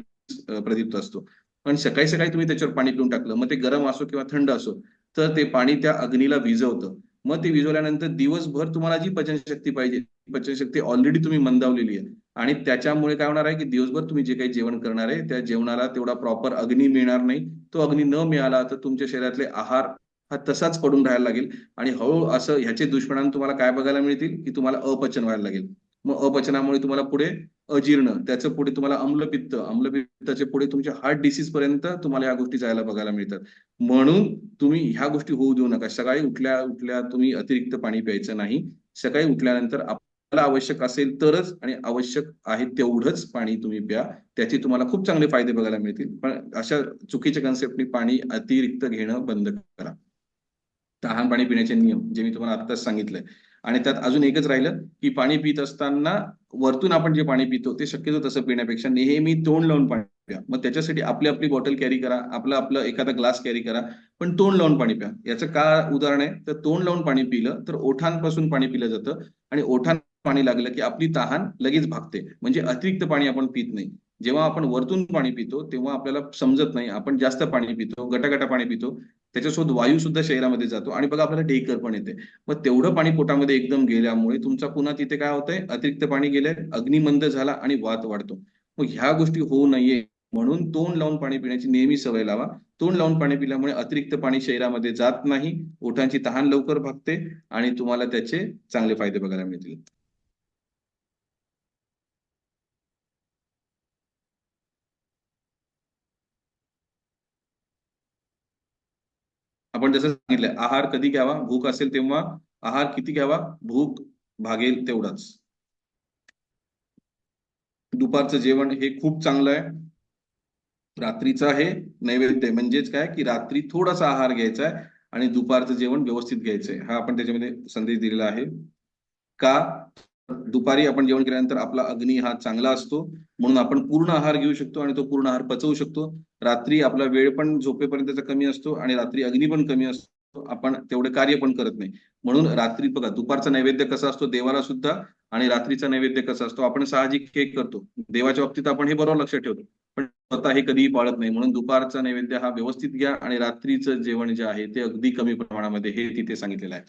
प्रदीप्त असतो. पण सकाळी सकाळी तुम्ही त्याच्यावर पाणी पिऊन टाकलं मग ते गरम असो किंवा थंड असो तर ते पाणी त्या अग्नीला विझवतं. मग ते विझवल्यानंतर दिवसभर तुम्हाला जी पचनशक्ती पाहिजे पचनशक्ती ऑलरेडी तुम्ही मंदावलेली आहे आणि त्याच्यामुळे काय होणार आहे की दिवसभर तुम्ही जे काही जेवण करणार आहे त्या जेवणाला तेवढा प्रॉपर अग्नी मिळणार नाही. तो अग्नी न मिळाला तर तुमच्या शरीरातले आहार हा तसाच पडून राहायला लागेल आणि हळू असं ह्याचे दुष्परिणाम तुम्हाला काय बघायला मिळतील की तुम्हाला अपचन व्हायला लागेल. मग अपचनामुळे तुम्हाला पुढे अजीर्ण, त्याचं पुढे तुम्हाला अम्लपित्त, अम्लपित्ताचे पुढे तुमच्या हार्ट डिसीज पर्यंत तुम्हाला या गोष्टी जायला बघायला मिळतात. म्हणून तुम्ही ह्या गोष्टी होऊ देऊ नका. सकाळी उठल्या उठल्या तुम्ही अतिरिक्त पाणी प्यायचं नाही. सकाळी उठल्यानंतर आपल्याला आवश्यक असेल तरच आणि आवश्यक आहे तेवढंच पाणी तुम्ही प्या. त्याचे तुम्हाला खूप चांगले फायदे बघायला मिळतील. पण अशा चुकीच्या कन्सेप्टनी पाणी अतिरिक्त घेणं बंद करा. तहान पाणी पिण्याचे नियम जे मी तुम्हाला आत्ताच सांगितलंय. आणि त्यात अजून एकच राहिलं की पाणी पित असताना वरतून आपण जे पाणी पितो ते शक्यतो तसं पिण्यापेक्षा नेहमी तोंड लावून पाणी प्या. मग त्याच्यासाठी आपली आपली बॉटल कॅरी करा, आपलं आपलं एखादा ग्लास कॅरी करा, पण तोंड लावून पाणी प्या. याचं का उदाहरण आहे तर तोंड लावून पाणी पिलं तर ओठांपासून पाणी पिलं जातं आणि ओठांना पाणी लागलं की आपली तहान लगेच भागते. म्हणजे अतिरिक्त पाणी आपण पित नाही. जेव्हा आपण वरतून पाणी पितो तेव्हा आपल्याला समजत नाही, आपण जास्त पाणी पितो, गटागटा पाणी पितो, त्याच्यासोबत वायू सुद्धा शरीरामध्ये जातो आणि बघा आपल्याला ढेकर पण येते. मग तेवढं पाणी पोटामध्ये एकदम गेल्यामुळे तुमचा पुन्हा तिथे काय होतंय, अतिरिक्त पाणी गेलंय, अग्निमंद झाला आणि वात वाढतो. मग ह्या गोष्टी होऊ नये म्हणून तोंड लावून पाणी पिण्याची नेहमी सवय लावा. तोंड लावून पाणी पिल्यामुळे अतिरिक्त पाणी शरीरामध्ये जात नाही, ओठांची तहान लवकर भागते आणि तुम्हाला त्याचे चांगले फायदे बघायला मिळतील. आपण जसं सांगितलंय, आहार कधी घ्यावा, भूक असेल तेव्हा. आहार किती घ्यावा, भूक भागेल तेवढाच. दुपारचं जेवण हे खूप चांगलं आहे. रात्रीचं आहे नैवेद्य, म्हणजेच काय की रात्री थोडासा आहार घ्यायचा आहे आणि दुपारचं जेवण व्यवस्थित घ्यायचंय, हा आपण त्याच्यामध्ये संदेश दिलेला आहे. का? दुपारी आपण जेवण केल्यानंतर आपला अग्नी हा चांगला असतो, म्हणून आपण पूर्ण आहार घेऊ शकतो आणि तो पूर्ण आहार पचवू शकतो. रात्री आपला वेळ पण झोपेपर्यंतचा कमी असतो आणि रात्री अग्नी पण कमी असतो, आपण तेवढे कार्य पण करत नाही. म्हणून रात्री बघा, दुपारचा नैवेद्य कसा असतो देवाला सुद्धा आणि रात्रीचा नैवेद्य कसा असतो, आपण साहजिक केक करतो. देवाच्या बाबतीत आपण हे बरोबर लक्षात ठेवतो, पण स्वतः हे कधीही पाळत नाही. म्हणून दुपारचा नैवेद्य हा व्यवस्थित घ्या आणि रात्रीचं जेवण जे आहे ते अगदी कमी प्रमाणामध्ये, हे तिथे सांगितलेलं आहे.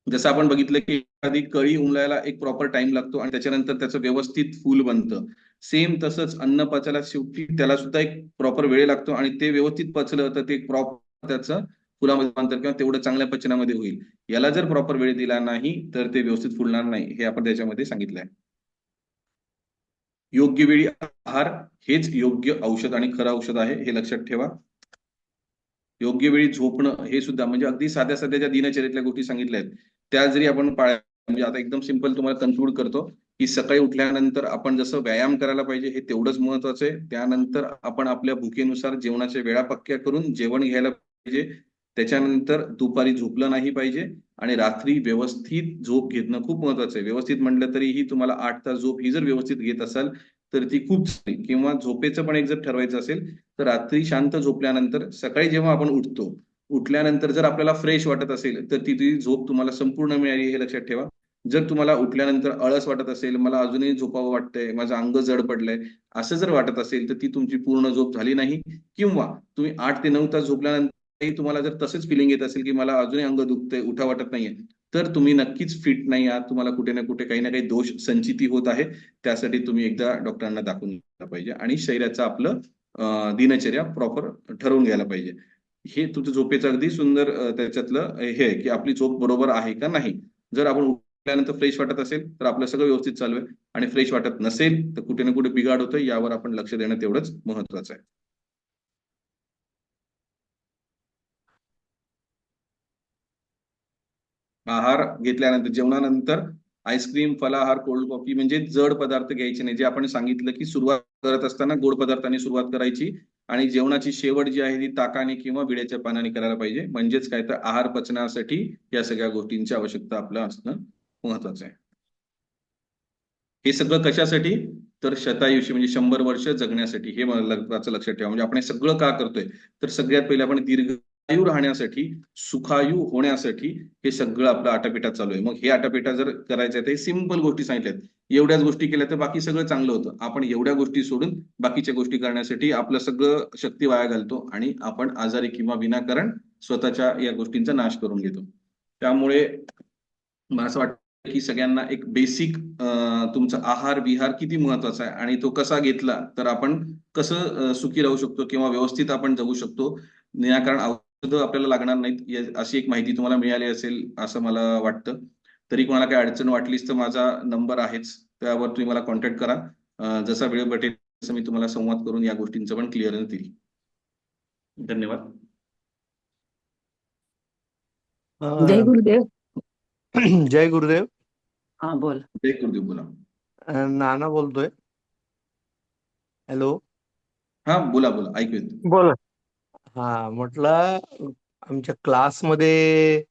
जसं आपण बघितलं की एखादी कळी उमलायला एक प्रॉपर टाइम लागतो आणि त्याच्यानंतर त्याचं व्यवस्थित फूल बनतं. सेम तसंच अन्न पचायला शेवटी त्याला सुद्धा एक प्रॉपर वेळ लागतो आणि ते व्यवस्थित पचलं तर ते प्रॉपर त्याचं फुलामध्ये रूपांतर किंवा तेवढं चांगल्या पचनामध्ये होईल. याला जर प्रॉपर वेळ दिला नाही तर ते व्यवस्थित फुलणार नाही, हे आपण त्याच्यामध्ये सांगितलंय. योग्य वेळी आहार हेच योग्य औषध आणि खरं औषध आहे, हे लक्षात ठेवा. योग्य वेळी झोपणं हे सुद्धा, म्हणजे अगदी साध्या साध्या ज्या दिनचर्येतल्या गोष्टी सांगितल्या आहेत त्या जरी आपण पाळल्या, म्हणजे आता एकदम सिंपल तुम्हाला कन्क्लूड करतो की सकाळी उठल्यानंतर आपण जसं व्यायाम करायला पाहिजे हे तेवढंच महत्वाचं आहे. त्यानंतर आपण आपल्या भुकेनुसार जेवणाच्या वेळा पक्क्या करून जेवण घ्यायला पाहिजे. त्याच्यानंतर दुपारी झोपलं नाही पाहिजे आणि रात्री व्यवस्थित झोप घेणं खूप महत्वाचं आहे. व्यवस्थित म्हटलं तरीही तुम्हाला 8 तास झोप ही जर व्यवस्थित घेत असाल तर ती खूप चांगली. किंवा झोपेचं पण एक जर ठरवायचं असेल तर रात्री शांत झोपल्यानंतर सकाळी जेव्हा आपण उठतो, उठल्यानंतर जर आपल्याला फ्रेश वाटत असेल तर ती झोप तुम्हाला संपूर्ण मिळाली, हे लक्षात ठेवा. जर तुम्हाला उठल्यानंतर आळस वाटत असेल, मला अजूनही झोपावं वाटतंय, माझं अंग जड पडलंय, असं जर वाटत असेल तर ती तुमची पूर्ण झोप झाली नाही. किंवा तुम्ही 8 ते 9 तास झोपल्यानंतर तुम्हाला जर तसंच फिलिंग येत असेल की मला अजूनही अंग दुखतंय, उठा वाटत नाहीये, तर तुम्ही नक्कीच फिट नाही आहात. तुम्हाला कुठे ना कुठे काही ना काही दोष संचिती होत आहे. त्यासाठी तुम्ही एकदा डॉक्टरांना दाखवून घ्यायला पाहिजे आणि शरीराचं आपलं दिनचर्या प्रॉपर ठरवून घ्यायला पाहिजे. हे तुझं झोपेचं अगदी सुंदर त्याच्यातलं हे आहे की आपली झोप बरोबर आहे का नाही. जर आपण उठल्यानंतर फ्रेश वाटत असेल तर आपलं सगळं व्यवस्थित चालू आहे आणि फ्रेश वाटत नसेल तर कुठे ना कुठे बिघाड होतोय, यावर आपण लक्ष देणं तेवढंच महत्वाचं आहे. आहार घेतल्यानंतर, जेवणानंतर आईस्क्रीम, फलाहार, कोल्ड कॉफी म्हणजे जड पदार्थ घ्यायचे नाही. जे आपण सांगितलं की सुरुवात करत असताना गोड पदार्थांनी सुरुवात करायची आणि जेवणाची शेवट जी आहे ती ताकाने किंवा विड्याच्या पानाने करायला पाहिजे. म्हणजेच काय तर आहार पचनासाठी या सगळ्या गोष्टींची आवश्यकता आपलं असणं महत्वाचं आहे. हे सगळं कशासाठी? तर शतायुषी म्हणजे 100 वर्ष जगण्यासाठी. हे महत्वाचं लक्षात ठेवा. म्हणजे आपण हे सगळं का करतोय? तर सगळ्यात पहिले आपण दीर्घायू राहण्यासाठी, सुखायू होण्यासाठी हे सगळं आपलं आटापिटा चालू आहे. मग हे आटापिटा जर करायचं आहे तर सिंपल गोष्टी सांगितल्यात. एवढ्याच गोष्टी केल्या तर बाकी सगळं चांगलं होतं. आपण एवढ्या गोष्टी सोडून बाकीच्या गोष्टी करण्यासाठी आपलं सगळं शक्ती वाया घालतो आणि आपण आजारी किंवा विनाकारण स्वतःच्या या गोष्टींचा नाश करून घेतो. त्यामुळे मला असं वाटतं की सगळ्यांना एक बेसिक तुमचा आहार विहार किती महत्वाचा आहे आणि तो कसा घेतला तर आपण कसं सुखी राहू शकतो किंवा व्यवस्थित आपण जगू शकतो. निराकरण औषधं आपल्याला लागणार नाहीत, अशी एक माहिती तुम्हाला मिळाली असेल असं मला वाटतं. तरी कोणाला काही अडचण वाटलीच तर माझा नंबर आहेच, त्यावर तुम्ही मला कॉन्टॅक्ट करा. जसा वेळ भेटेल तसं मी तुम्हाला संवाद करून या गोष्टींचं पण क्लिअरन्स देईल. धन्यवाद. जय अं, गुरुदेव. जय गुरुदेव. हा बोल. जय गुरुदेव. बोला. नाना बोलतोय. हॅलो. हा, बोला बोला, ऐकू येतं. बोला. हा, म्हटलं आमच्या क्लासमध्ये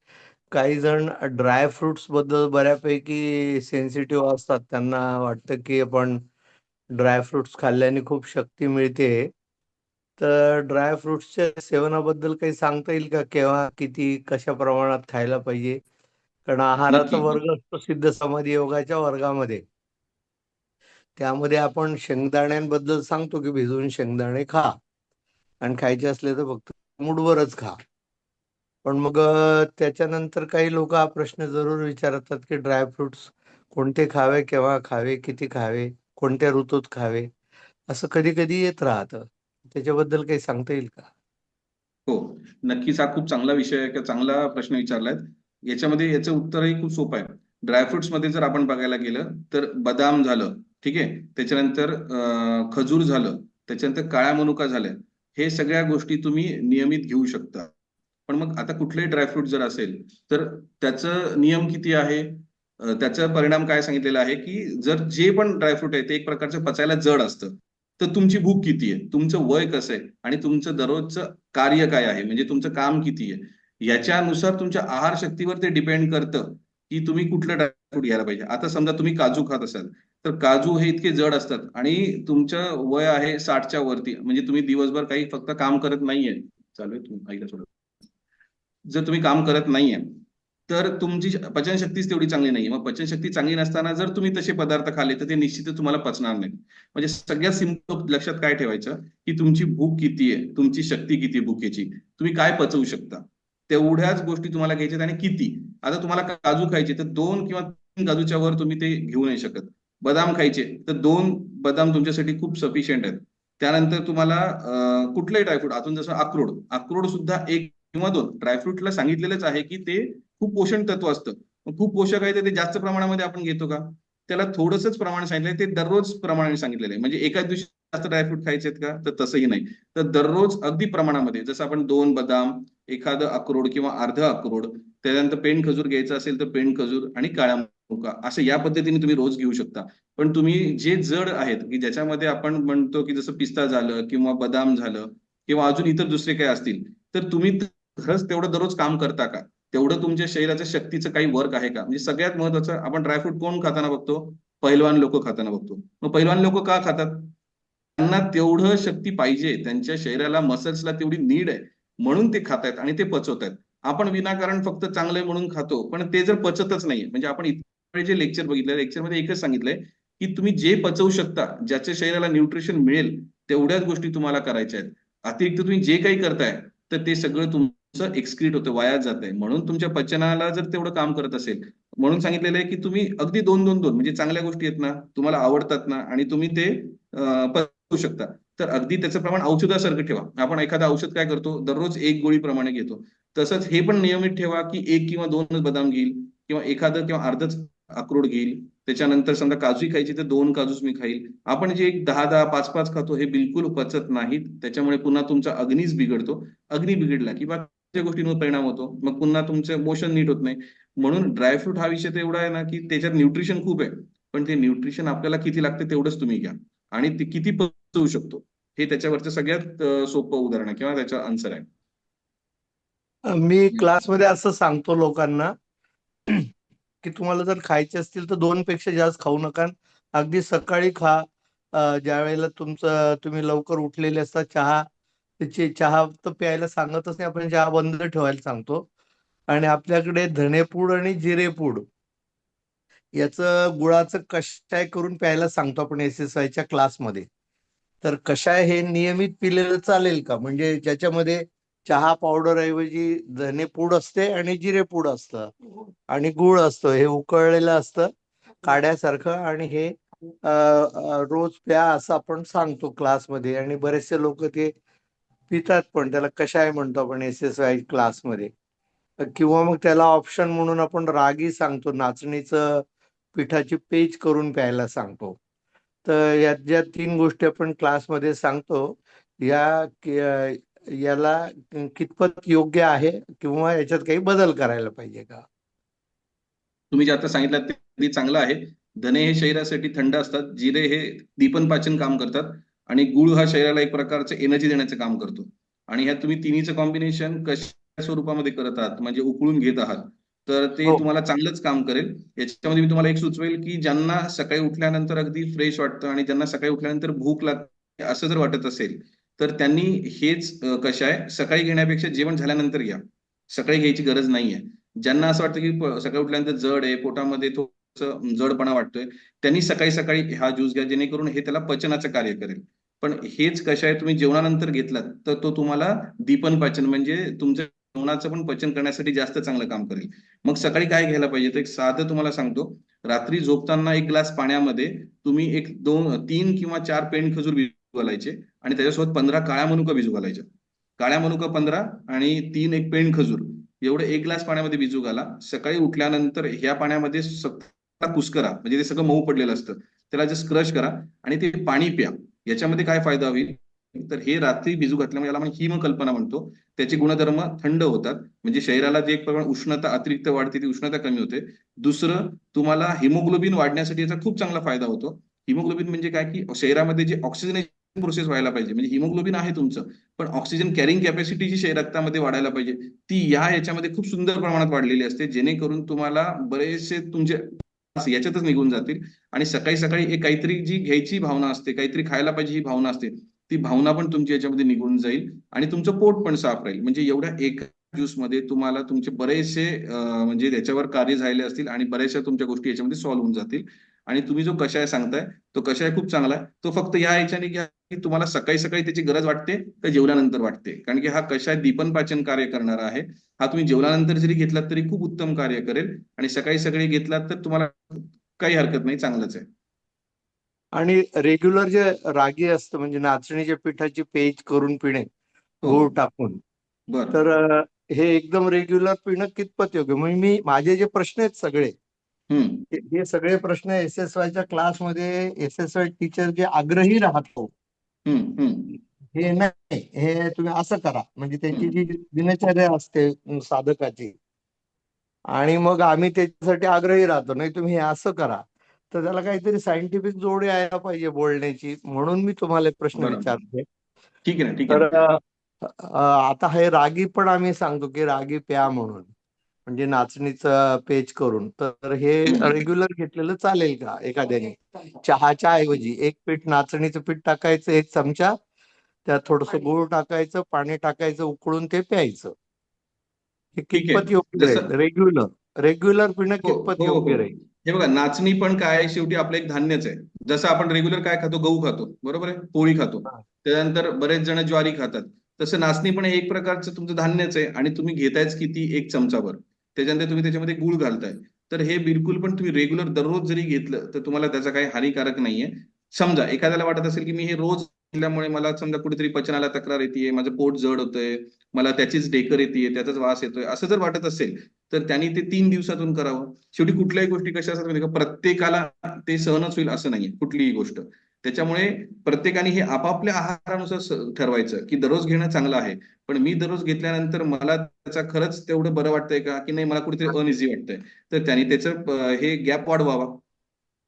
काही जण ड्राय फ्रुट्स बद्दल बऱ्यापैकी सेन्सिटिव्ह असतात. त्यांना वाटतं की आपण ड्राय फ्रुट्स खाल्ल्याने खूप शक्ती मिळते. तर ड्राय फ्रुट्सच्या सेवनाबद्दल काही सांगता येईल का? केव्हा, किती, कशा प्रमाणात खायला पाहिजे? कारण आहाराचा नक्की वर्ग असतो सिद्ध समाधी योगाच्या वर्गामध्ये. त्यामध्ये आपण शेंगदाण्यांबद्दल सांगतो की भिजवून शेंगदाणे खा आणि खायचे असले तर फक्त मूठभरच खा. पण मग त्याच्यानंतर काही लोक हा प्रश्न जरूर विचारतात की ड्रायफ्रुट्स कोणते खावे, केव्हा खावे, किती खावे, कोणत्या ऋतूत खावे. असं कधी कधी येत राहतं. त्याच्याबद्दल काही सांगता येईल का? हो, नक्कीच. हा खूप चांगला विषय आहे, किंवा चांगला प्रश्न विचारलाय. याच्यामध्ये याचं उत्तरही खूप सोपं आहे. ड्रायफ्रुट्स मध्ये जर आपण बघायला गेलं तर बदाम झालं, ठीक आहे, त्याच्यानंतर खजूर झालं, त्याच्यानंतर काळ्या मनुका झाल्या, हे सगळ्या गोष्टी तुम्ही नियमित घेऊ शकता. पण मग आता कुठलेही ड्रायफ्रूट जर असेल तर त्याचं नियम किती आहे, त्याचा परिणाम काय सांगितलेला आहे, की जर जे पण ड्रायफ्रूट आहे ते एक प्रकारचं पचायला जड असतं. तर तुमची भूक किती आहे, तुमचं वय कसं आहे, आणि तुमचं दररोजचं कार्य काय आहे, म्हणजे तुमचं काम किती आहे, याच्यानुसार तुमच्या आहार शक्तीवर ते डिपेंड करतं की तुम्ही कुठलं ड्रायफ्रूट घ्यायला पाहिजे. आता समजा तुम्ही काजू खात असाल तर काजू हे इतके जड असतात, आणि तुमचं वय आहे 60च्या वरती, म्हणजे तुम्ही दिवसभर काही फक्त काम करत नाहीये. चालू आहे, तुम्ही ऐका थोडं. जर तुम्ही काम करत नाहीये तर तुमची पचनशक्तीच तेवढी चांगली नाहीये. मग पचनशक्ती चांगली नसताना जर तुम्ही तसे पदार्थ खाल्ले तर ते निश्चितच तुम्हाला पचणार नाही. म्हणजे सगळ्यात सिंपल लक्षात काय ठेवायचं, की तुमची भूक किती आहे, तुमची शक्ती किती आहे भुकेची, तुम्ही काय पचवू शकता, तेवढ्याच गोष्टी तुम्हाला घ्यायच्यात. आणि किती, आता तुम्हाला काजू खायचे तर 2 किंवा 3 काजूच्या वर तुम्ही ते घेऊ नाही शकत. बदाम खायचे तर 2 बदाम तुमच्यासाठी खूप सफिशियंट आहेत. त्यानंतर तुम्हाला कुठलंही ड्रायफ्रूट, अजून जसं अक्रोड, अक्रोड सुद्धा 1 किंवा 2. ड्रायफ्रुटला सांगितलेलंच आहे की ते खूप पोषण तत्व असतं. मग खूप पोषक आहे तर ते जास्त प्रमाणामध्ये आपण घेतो का? त्याला थोडंसंच प्रमाण सांगितलंय, ते दररोज प्रमाणाने सांगितलेलं आहे. म्हणजे एकाच दिवशी जास्त ड्रायफ्रूट खायचे आहेत का, तर तसंही नाही. तर दररोज अगदी प्रमाणामध्ये, जसं आपण 2 बदाम, एखादं अक्रोड किंवा अर्ध अक्रोड, त्याच्यानंतर पेंड खजूर घ्यायचं असेल तर पेंड खजूर आणि काळ्या मनुका, असं या पद्धतीने तुम्ही रोज घेऊ शकता. पण तुम्ही जे जड आहेत, की ज्याच्यामध्ये आपण म्हणतो की जसं पिस्ता झालं किंवा बदाम झालं किंवा अजून इतर दुसरे काही असतील, तर तुम्ही खरंच तेवढं दररोज काम करता का? तेवढं तुमच्या शरीराच्या शक्तीचं काही वर्क आहे का? म्हणजे सगळ्यात महत्वाचं, आपण ड्रायफ्रूट कोण खाताना बघतो? पहिलवान लोक खाताना बघतो. मग पहिलवान लोक का खातात? त्यांना तेवढं शक्ती पाहिजे, त्यांच्या शरीराला मसल्सला तेवढी नीड आहे, म्हणून ते खातायत आणि ते पचवतायत. आपण विनाकारण फक्त चांगलंय म्हणून खातो, पण ते जर पचतच नाहीये. म्हणजे आपण इतके जे लेक्चर बघितलं, लेक्चरमध्ये एकच सांगितलंय की तुम्ही जे पचवू शकता, ज्याच्या शरीराला न्यूट्रिशन मिळेल, तेवढ्याच गोष्टी तुम्हाला करायच्या आहेत. अतिरिक्त तुम्ही जे काही करताय तर ते सगळं तुमचं एक्सक्रीट होतं, वाया जात आहे. म्हणून तुमच्या पचनाला जर तेवढं काम करत असेल, म्हणून सांगितलेलं आहे की तुम्ही अगदी 2-2-2, म्हणजे चांगल्या गोष्टी आहेत ना, तुम्हाला आवडतात ना, आणि तुम्ही ते पचवू शकता, तर अगदी त्याचं प्रमाण औषधासारखं ठेवा. आपण एखादं औषध काय करतो, दररोज 1 गोळी प्रमाणे घेतो. तसंच हे पण नियमित ठेवा की 1 किंवा 2च बदाम घेईल, किंवा एखादं किंवा अर्धच अक्रोड घेईल. त्याच्यानंतर समजा काजू खायची तर 2 काजूच मी खाईल. आपण जे 10-10, 5-5 खातो, हे बिलकुल पचत नाहीत. त्याच्यामुळे पुन्हा तुमचा अग्नीच बिघडतो. अग्नी बिघडला की बाकीच्या गोष्टींवर परिणाम होतो, मग पुन्हा तुमचं मोशन नीट होत नाही. म्हणून ड्रायफ्रूट हा विषय तर एवढा आहे ना, की त्याच्यात न्यूट्रिशन खूप आहे, पण ते न्यूट्रिशन आपल्याला किती लागते तेवढंच तुम्ही घ्या, आणि ते किती पचवू शकतो, हे त्याच्यावरचं सगळ्यात सोपं उदाहरण आहे किंवा त्याचा आन्सर आहे. मी क्लासमध्ये असं सांगतो लोकांना की तुम्हाला जर खायचे असतील तर 2 पेक्षा जास्त खाऊ नका. अगदी सकाळी खा. ज्या वेळेला तुम्ही लवकर उठलेले असता, चहा तर प्यायला सांगतच नाही, आपण चहा बंद ठेवायला सांगतो. आणि आपल्याकडे धनेपूड आणि जिरेपूड याचं गुळाचं कषाय करून प्यायला सांगतो आपण SSI च्या क्लासमध्ये. तर कषाय हे नियमित पिलेलं चालेल का? म्हणजे ज्याच्यामध्ये चहा पावडर ऐवजी धनेपूड असते आणि जिरेपूड असतं आणि गुळ असतो, हे उकळलेलं असतं काड्यासारखं, आणि हे रोज प्या असं आपण सांगतो क्लासमध्ये. आणि बरेचसे लोक ते पितात पण, त्याला कषाय म्हणतो आपण SSI क्लासमध्ये. किंवा मग त्याला ऑप्शन म्हणून आपण रागी सांगतो, नाचणीचं पिठाची पेज करून प्यायला सांगतो. तर या ज्या 3 गोष्टी आपण क्लासमध्ये सांगतो, याला कितपत योग्य आहे किंवा याच्यात काही बदल करायला पाहिजे का? तुम्ही जे आता सांगितलं ते चांगलं आहे. धने हे शरीरासाठी थंड असतात, जिरे हे दीपन पाचन काम करतात, आणि गुळ हा शरीराला एक प्रकारचं एनर्जी देण्याचं काम करतो. आणि ह्या तुम्ही तिन्हीचं कॉम्बिनेशन कशा स्वरूपामध्ये करत आहात, म्हणजे उकळून घेत आहात, तर ते हो. तुम्हाला चांगलंच काम करेल. याच्यामध्ये मी तुम्हाला एक सुचवेल, की ज्यांना सकाळी उठल्यानंतर अगदी फ्रेश वाटतं आणि ज्यांना सकाळी उठल्यानंतर भूक लागते असं जर वाटत असेल, तर त्यांनी हेच कषाय सकाळी घेण्यापेक्षा जेवण झाल्यानंतर घ्या. सकाळी घ्यायची गरज नाहीये. ज्यांना असं वाटतं की सकाळी उठल्यानंतर जड आहे, पोटामध्ये थोडंसं जडपणा वाटतोय, त्यांनी सकाळी सकाळी हा ज्यूस घ्या, जेणेकरून हे त्याला पचनाचं कार्य करेल. पण हेच कषाय तुम्ही जेवणानंतर घेतलात तर तो तुम्हाला दीपन पाचन, म्हणजे तुमच्या जेवणाचं पण पचन करण्यासाठी जास्त चांगलं काम करेल. मग सकाळी काय घ्यायला पाहिजे, तर एक साधं तुम्हाला सांगतो. रात्री झोपताना 1 ग्लास पाण्यामध्ये तुम्ही 1, 2, 3 किंवा 4 पेंड खजूर घालायचे आणि त्याच्यासोबत 15 काळ्या मनुका भिजू घालायच्या. काळ्या मनुका 15 आणि 3 एक पेंड खजूर एवढं 1 ग्लास पाण्यामध्ये भिजू घाला. सकाळी उठल्यानंतर ह्या पाण्यामध्ये कुस्करा, म्हणजे ते सगळं मऊ पडलेलं असतं, त्याला जस्ट क्रश करा आणि ते पाणी प्या. याच्यामध्ये काय फायदा होईल, तर हे रात्री भिजू घातल्यामुळे याला आपण हिमकल्पना म्हणतो. त्याचे गुणधर्म थंड होतात, म्हणजे शरीराला जे एक प्रमाण उष्णता अतिरिक्त वाढते ती उष्णता कमी होते. दुसरं, तुम्हाला हिमोग्लोबिन वाढण्यासाठी याचा खूप चांगला फायदा होतो. हिमोग्लोबिन म्हणजे काय, की शरीरामध्ये जे ऑक्सिजनेशन प्रोसेस व्हायला पाहिजे, म्हणजे हिमोग्लोबिन आहे तुमचं, पण ऑक्सिजन कॅरिंग कॅपॅसिटी जी रक्तामध्ये वाढायला पाहिजे ती याच्यामध्ये खूप सुंदर प्रमाणात वाढलेली असते, जेणेकरून तुम्हाला बरेचसे तुमचे याच्यातच निघून जातील. आणि सकाळी सकाळी एक काहीतरी जी घ्यायची भावना असते, काहीतरी खायला पाहिजे ही भावना असते, ती भावना पण तुमची याच्यामध्ये निघून जाईल आणि तुमचं पोट पण साफ राहील. म्हणजे एवढ्या एका ज्यूस मध्ये तुम्हाला तुमचे बरेचसे म्हणजे त्याच्यावर कार्य झालेले असतील आणि बऱ्याचशा तुमच्या गोष्टी याच्यामध्ये सॉल्व्ह होऊन जातील. आणि तुम्ही जो कषाय सांगताय तो कषाय खूप चांगला आहे. तो फक्त या याच्याने घ्या की तुम्हाला सकाळी सकाळी त्याची गरज वाटते का जेवल्यानंतर वाटते, कारण की हा कषाय दीपन पाचन कार्य करणारा आहे. हा तुम्ही जेवल्यानंतर जरी घेतलात तरी खूप उत्तम कार्य करेल, आणि सकाळी सकाळी घेतलात तर तुम्हाला काही हरकत नाही, चांगलंच आहे. आणि रेग्युलर जे रागी असतं म्हणजे नाचणीच्या पिठाची पेज करून पिणे हो. गूळ टाकून, बरं. तर हे एकदम रेग्युलर पिणं कितपत योग्य? म्हणजे माझे जे प्रश्न आहेत सगळे, हम्म. हे सगळे प्रश्न SSY च्या क्लासमध्ये SSY टीचर जे आग्रही राहतो, हम्म. हम्म. हे नाही, हे तुम्ही असं करा, म्हणजे त्यांची जी हम्म. दिनचर्या असते साधकाची, आणि मग आम्ही त्याच्यासाठी आग्रही राहतो, नाही तुम्ही हे असं करा. तर त्याला काहीतरी सायंटिफिक जोड यायला पाहिजे बोलण्याची, म्हणून मी तुम्हाला एक प्रश्न बरोबर. विचारते. ठीक आहे ना, ठीक आहे तर ना. आता हे रागी पण आम्ही सांगतो की रागी प्या म्हणून, म्हणजे नाचणीचं पेज करून, तर हे हम्म. रेग्युलर घेतलेलं चालेल का एखाद्याने? चहाच्या ऐवजी एक पीठ नाचणीचं पीठ टाकायचं 1 चमचा, त्यात थोडस गूळ टाकायचं, पाणी टाकायचं, उकळून ते प्यायचं. हे ठीक आहे. कितपत योग्य राहील? जसं रेग्युलर रेग्युलर पिणं हो कितपत हो हो, योग्य राहील? हे बघा, नाचणी पण काय आहे, शेवटी आपलं एक धान्यच आहे. जसं आपण रेग्युलर काय खातो, गहू खातो, बरोबर आहे, पोळी खातो, हा. त्यानंतर बरेच जण ज्वारी खातात. तसं नाचणी पण हे एक प्रकारचं तुमचं धान्यच आहे, आणि तुम्ही घेतायच किती, 1 चमचाभर. त्याच्यानंतर तुम्ही त्याच्यामध्ये गुळ घालताय. तर हे बिलकुल पण तुम्ही रेग्युलर दररोज जरी घेतलं तर तुम्हाला त्याचा काही हानिकारक नाहीये. समजा एखाद्याला वाटत असेल की मी हे रोज घेतल्यामुळे मला समजा कुठेतरी पचनाला तक्रार येते, माझं पोट जड होतंय, मला त्याचीच ढेकर येते, त्याचाच वास येतोय, असं जर वाटत असेल तर त्यांनी ते 3 दिवसातून करावं. शेवटी कुठल्याही गोष्टी कशा असतात माहिती का, प्रत्येकाला ते सहनच होईल असं नाहीये कुठलीही गोष्ट. त्याच्यामुळे प्रत्येकाने हे आपापल्या आहारानुसार ठरवायचं की दररोज घेणं चांगलं आहे, पण मी दररोज घेतल्यानंतर मला त्याचा खरंच तेवढं बरं वाटतंय का, की नाही मला कुठेतरी अनइझी वाटतंय, तर त्यांनी त्याचं हे गॅप वाढवावा.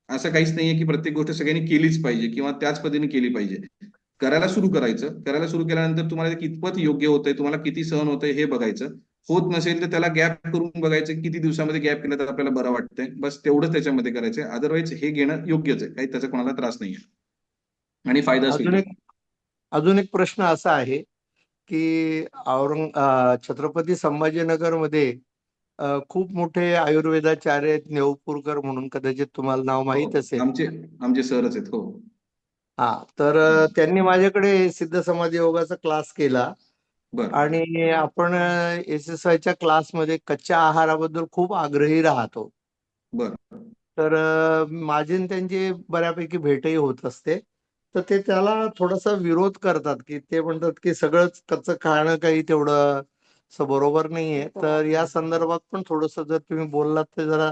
असं काहीच नाहीये की प्रत्येक गोष्ट सगळ्यांनी केलीच पाहिजे किंवा त्याच पद्धतीने केली पाहिजे. करायला सुरू करायचं, करायला सुरू केल्यानंतर तुम्हाला ते कितपत योग्य होतंय, तुम्हाला किती सहन होतंय हे बघायचं. होत नसेल तर त्याला गॅप करून बघायचं, किती दिवसामध्ये गॅप केला तर आपल्याला बरं वाटतंय, बस तेवढंच त्याच्यामध्ये करायचंय. अदरवाईज हे घेणं योग्यच आहे, काही त्याचा कोणाला त्रास नाहीये आणि फायदाच होईल अजून एक तुम्हाला. अजून एक प्रश्न असा आहे की छत्रपती संभाजीनगरमध्ये खूप मोठे आयुर्वेदाचार्य आहेत, नेवपूरकर म्हणून, कदाचित तुम्हाला नाव हो, माहीत असेल. आमचे आमचे सरच आहेत. हो. हा, तर हम्म. त्यांनी माझ्याकडे सिद्ध समाधी योगाचा क्लास केला, बरं. आणि आपण SSYच्या क्लासमध्ये कच्च्या आहाराबद्दल खूप आग्रही राहतो. बरं. तर माझी आणि त्यांची बऱ्यापैकी भेटही होत असते. तर ते त्याला थोडासा विरोध करतात, की ते म्हणतात की सगळंच कच्चं खाणं काही तेवढं असं बरोबर नाहीये. तर या संदर्भात पण थोडस जर तुम्ही बोललात तर जरा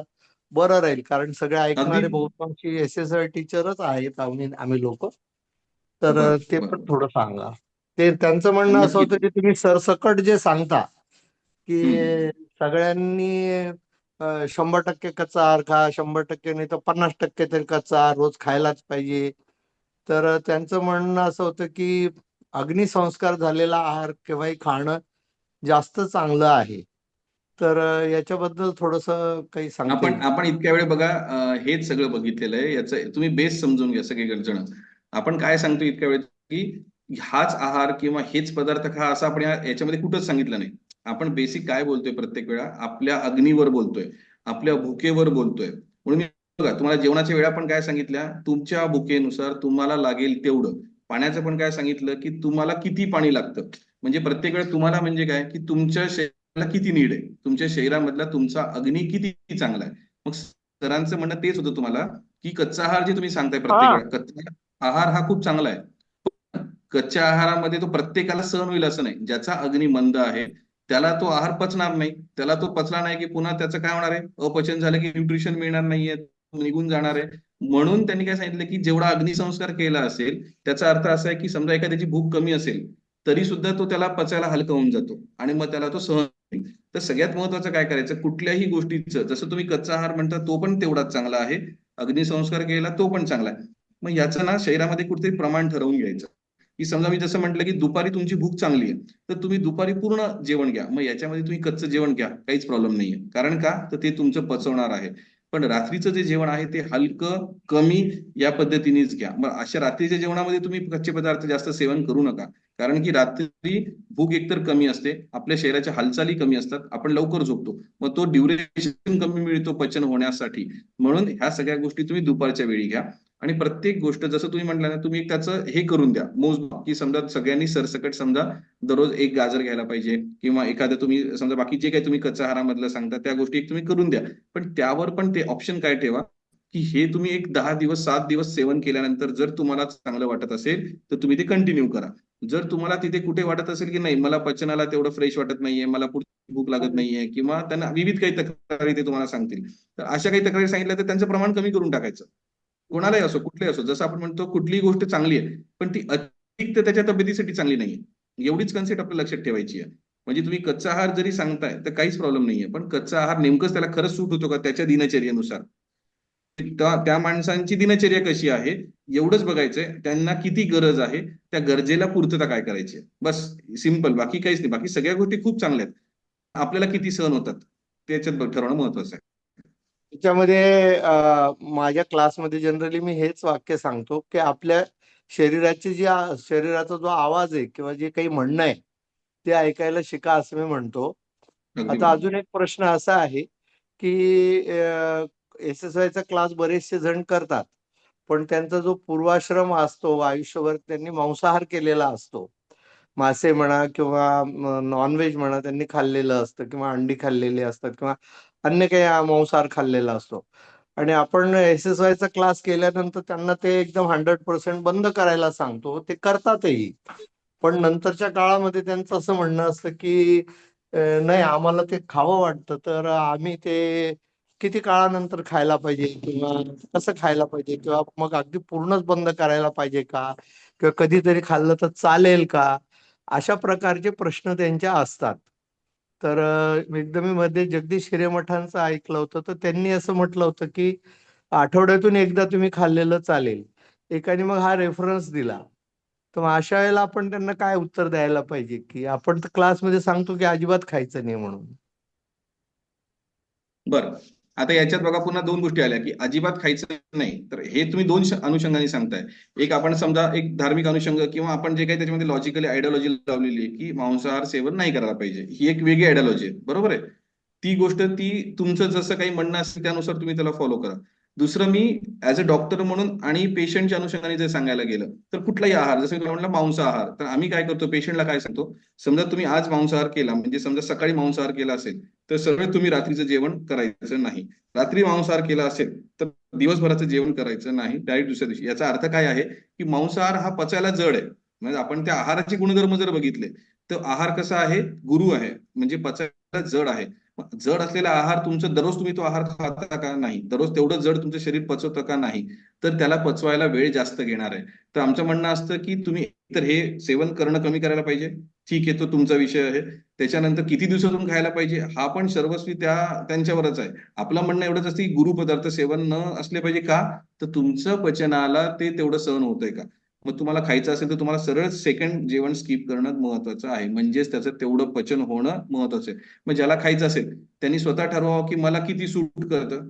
बरं राहील, कारण सगळे अगदी. ऐकणारे बहुतांशी SSY टीचरच आहेत आम्ही लोक. तर बरं. ते पण बरं. थोडं सांगा. ते त्यांचं म्हणणं असं नक्कीच. होतं की तुम्ही सरसकट जे सांगता की हम्म. सगळ्यांनी 100% कच्चा आहार खा, 100% नाही तर 50% तरी कच्चा आहार रोज खायलाच पाहिजे. तर त्यांचं म्हणणं असं होतं की अग्निसंस्कार झालेला आहार केव्हाही खाणं जास्त चांगलं आहे. तर याच्याबद्दल थोडस काही सांगता आपण येईल? आपण इतक्या वेळ बघा, हेच सगळं बघितलेलं आहे. याचं तुम्ही बेस समजून घ्या सगळीकडे जण. आपण काय सांगतो इतक्या वेळ, की हाच आहार किंवा हेच पदार्थ खा असं आपण याच्यामध्ये कुठंच सांगितलं नाही. आपण बेसिक काय बोलतोय प्रत्येक वेळा, आपल्या अग्नीवर बोलतोय, आपल्या भुकेवर बोलतोय. म्हणून मी बघा तुम्हाला जेवणाच्या वेळा पण काय सांगितल्या, तुमच्या भुकेनुसार तुम्हाला लागेल तेवढं. पाण्याचं पण काय सांगितलं, की तुम्हाला किती पाणी लागतं. म्हणजे प्रत्येक वेळा तुम्हाला म्हणजे काय, की तुमच्या शरीराला किती नीड आहे, तुमच्या शरीरामधला तुमचा अग्नी किती चांगला आहे. मग सरांचं म्हणणं तेच होतं तुम्हाला, की कच्चा आहार जे तुम्ही सांगताय प्रत्येक हा. वेळा, कच्चा आहार हा खूप चांगला आहे. कच्च्या आहारामध्ये तो प्रत्येकाला सहन होईल असं नाही. ज्याचा अग्नी मंद आहे त्याला तो आहार पचणार नाही. त्याला तो पचला नाही की पुन्हा त्याचं काय होणार आहे, अपचन झालं की न्यूट्रिशन मिळणार नाहीये, निघून जाणार आहे. म्हणून त्यांनी काय सांगितलं की जेवढा अग्निसंस्कार केला असेल त्याचा अर्थ असा आहे की समजा एखाद्याची भूक कमी असेल तरी सुद्धा तो त्याला पचायला हलका होऊन जातो आणि मग त्याला तो सहन होईल. तर सगळ्यात महत्वाचं काय करायचं, कुठल्याही गोष्टीचं जसं तुम्ही कच्चा आहार म्हणता तो पण तेवढाच चांगला आहे, अग्निसंस्कार केला तो पण चांगला आहे. मग याचं ना शरीरामध्ये कुठेतरी प्रमाण ठरवून घ्यायचं की समजा मी जसं म्हटलं की दुपारी तुमची भूक चांगली आहे तर तुम्ही दुपारी पूर्ण जेवण घ्या. मग याच्यामध्ये तुम्ही कच्चं जेवण घ्या, काहीच प्रॉब्लेम नाहीये. कारण का, तर ते तुमचं पचवणार आहे. पण रात्रीचं जे जेवण आहे ते हलकं कमी या पद्धतीनेच घ्या. मग अशा रात्रीच्या जेवणामध्ये तुम्ही कच्चे पदार्थ जास्त सेवन करू नका. कारण की रात्री भूक एकतर कमी असते, आपल्या शरीराच्या हालचाली कमी असतात, आपण लवकर झोपतो, मग तो ड्युरेशन कमी मिळतो पचन होण्यासाठी. म्हणून ह्या सगळ्या गोष्टी तुम्ही दुपारच्या वेळी घ्या. आणि प्रत्येक गोष्ट जसं तुम्ही म्हटलं ना, तुम्ही त्याचं हे करून द्या मोजमाप, की समजा सगळ्यांनी सरसकट समजा दररोज एक गाजर घ्यायला पाहिजे किंवा एखादं तुम्ही समजा बाकी जे काही तुम्ही कच्च्या आहारामधलं सांगता त्या गोष्टी एक तुम्ही करून द्या. पण त्यावर पण ते ऑप्शन काय ठेवा की हे तुम्ही एक 10 दिवस 7 दिवस सेवन केल्यानंतर जर तुम्हाला चांगलं वाटत असेल तर तुम्ही ते कंटिन्यू करा. जर तुम्हाला तिथे कुठे वाटत असेल की नाही मला पचनाला तेवढं फ्रेश वाटत नाहीये, मला पुढची भूक लागत नाहीये किंवा त्यांना विविध काही तक्रारी ते तुम्हाला सांगतील, तर अशा काही तक्रारी सांगितल्या तर त्यांचं प्रमाण कमी करून टाकायचं. कोणालाही असो, कुठलेही असो. जसं आपण म्हणतो कुठलीही गोष्ट चांगली आहे पण ती अतिरिक्त त्याच्या तब्येतीसाठी चांगली नाहीये. एवढीच कन्सेप्ट आपल्याला लक्षात ठेवायची आहे. म्हणजे तुम्ही कच्चा आहार जरी सांगताय तर काहीच प्रॉब्लेम नाहीये, पण कच्चा आहार नेमकंच त्याला खरंच सूट होतो का त्याच्या दिनचर्येनुसार. त्या माणसांची दिनचर्या कशी आहे एवढंच बघायचंय, त्यांना किती गरज आहे, त्या गरजेला पूर्तता काय करायची आहे. बस सिंपल, बाकी काहीच नाही. बाकी सगळ्या गोष्टी खूप चांगल्या आहेत, आपल्याला किती सहन होतात त्याच्यात ठरवणं महत्वाचं आहे. त्याच्यामध्ये माझ्या क्लासमध्ये जनरली मी हेच वाक्य सांगतो की आपल्या शरीराची शरीराचा जो आवाज आहे किंवा जे काही म्हणणं आहे ते ऐकायला शिका असं मी म्हणतो. अगदी आता बरोबर. अजून एक प्रश्न असा आहे की एक्सरसाइजचा क्लास बरेचसे जण करतात, पण त्यांचा जो पूर्वाश्रम असतो आयुष्यभर त्यांनी मांसाहार केलेला असतो. मासे म्हणा किंवा नॉनव्हेज म्हणा त्यांनी खाल्लेलं असतं किंवा अंडी खाल्लेली असतात किंवा अन्य काही मांसाहार खाल्लेला असतो. आणि आपण एक्सरसाइजचा क्लास केल्यानंतर त्यांना ते एकदम 100% बंद करायला सांगतो, ते करतातही. पण नंतरच्या काळामध्ये त्यांचं असं म्हणणं असतं की नाही आम्हाला ते खावं वाटतं तर आम्ही ते किती काळानंतर खायला पाहिजे किंवा कसं खायला पाहिजे किंवा मग अगदी पूर्णच बंद करायला पाहिजे का किंवा कधीतरी खाल्लं तर चालेल का, अशा प्रकारचे प्रश्न त्यांच्या असतात. तर एकदा मी मध्ये जगदीश हिरेमठांचं ऐकलं होतं तर त्यांनी असं म्हटलं होतं की आठवड्यातून एकदा तुम्ही खाल्लेलं चालेल. एकाने मग हा रेफरन्स दिला. तर मग अशा वेळेला आपण त्यांना काय उत्तर द्यायला पाहिजे की आपण तर क्लासमध्ये सांगतो की अजिबात खायचं नाही म्हणून. बरं, आता याच्यात बघा पुन्हा दोन गोष्टी आल्या की अजिबात खायचं नाही. तर हे तुम्ही दोन अनुषंगाने सांगताय. एक आपण समजा एक धार्मिक अनुषंग किंवा आपण जे काही त्याच्यामध्ये लॉजिकली आयडियोलॉजी लावलेली आहे की मांसाहार सेवन नाही करायला पाहिजे, ही एक वेगळी आयडियोलॉजी आहे, बरोबर आहे. ती गोष्ट ती तुमचं जसं काही म्हणणं असेल त्यानुसार तुम्ही त्याला फॉलो करा. दुसरं, मी ऍज अ डॉक्टर म्हणून आणि पेशंटच्या अनुषंगाने जर सांगायला गेलं तर कुठलाही आहार, जसं मी तुला म्हटलं मांसाहार, तर आम्ही काय करतो पेशंटला काय सांगतो, समजा तुम्ही आज मांसाहार केला म्हणजे समजा सकाळी मांसाहार केला असेल तर सरळ तुम्ही रात्रीचं जेवण करायचं नाही. रात्री मांसाहार केला असेल तर दिवसभराचं जेवण करायचं नाही, डायरेक्ट दुसऱ्या दिवशी. याचा अर्थ काय आहे की मांसाहार हा पचायला जड आहे. म्हणजे आपण त्या आहाराचे गुणधर्म जर बघितले तर आहार कसा आहे, गुरु आहे, म्हणजे पचायला जड आहे. जड असलेला आहार तुमचं दररोज तुम्ही तो आहार खाता का नाही, दररोज तेवढं जड तुमचं शरीर पचवतं का नाही, तर त्याला पचवायला वेळ जास्त घेणार आहे. तर आमचं म्हणणं असतं की तुम्ही तर हे सेवन करणं कमी करायला पाहिजे. ठीक आहे, तो तुमचा विषय आहे. त्याच्यानंतर किती दिवसातून खायला पाहिजे हा पण सर्वस्वी त्यांच्यावरच आहे. आपलं म्हणणं एवढंच असतं की गुरु पदार्थ सेवन न असले पाहिजे का, तर तुमचं पचनाला ते तेवढं सहन होतंय का. मग तुम्हाला खायचं असेल तर तुम्हाला सरळ सेकंड जेवण स्किप करणं महत्वाचं आहे, म्हणजेच त्याचं तेवढं पचन होणं महत्वाचं आहे. मग ज्याला खायचं असेल त्यांनी स्वतः ठरवावं की मला किती सूट करतं,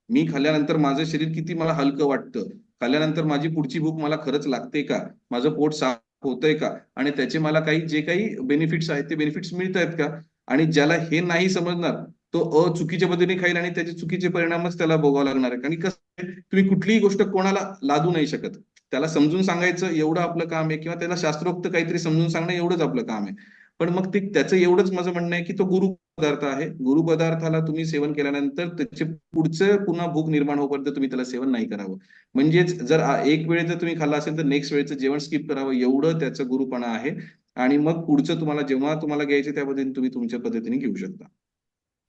मी खाल्ल्यानंतर माझं शरीर किती मला हलकं वाटतं, खाल्ल्यानंतर माझी पुढची भूक मला खरंच लागते का, माझं पोट साफ होतंय का, आणि त्याचे मला काही जे काही बेनिफिट्स आहेत ते बेनिफिट्स मिळत आहेत का. आणि ज्याला हे नाही समजणार तो चुकीच्या पद्धतीने खाईल आणि त्याचे चुकीचे परिणामच त्याला भोगावे लागणार आहे. कारण कसं तुम्ही कुठलीही गोष्ट कोणाला लादू नाही शकत, त्याला समजून सांगायचं एवढं आपलं काम आहे, किंवा त्याला शास्त्रोक्त काहीतरी समजून सांगणं एवढंच आपलं काम आहे. पण मग ते त्याचं एवढंच माझं म्हणणं आहे की तो गुरु पदार्थ आहे. गुरु पदार्थाला तुम्ही सेवन केल्यानंतर त्याचे पुढचं पुन्हा भूक निर्माण होईपर्यंत तुम्ही त्याला सेवन नाही करावं. म्हणजेच जर एक वेळ जर तुम्ही खाल्ला असेल तर नेक्स्ट वेळेचं जेवण स्किप करावं, एवढं त्याचं गुरुपणा आहे. आणि मग पुढचं तुम्हाला जेव्हा तुम्हाला घ्यायचे त्या पद्धतीने तुम्ही तुमच्या पद्धतीने घेऊ शकता.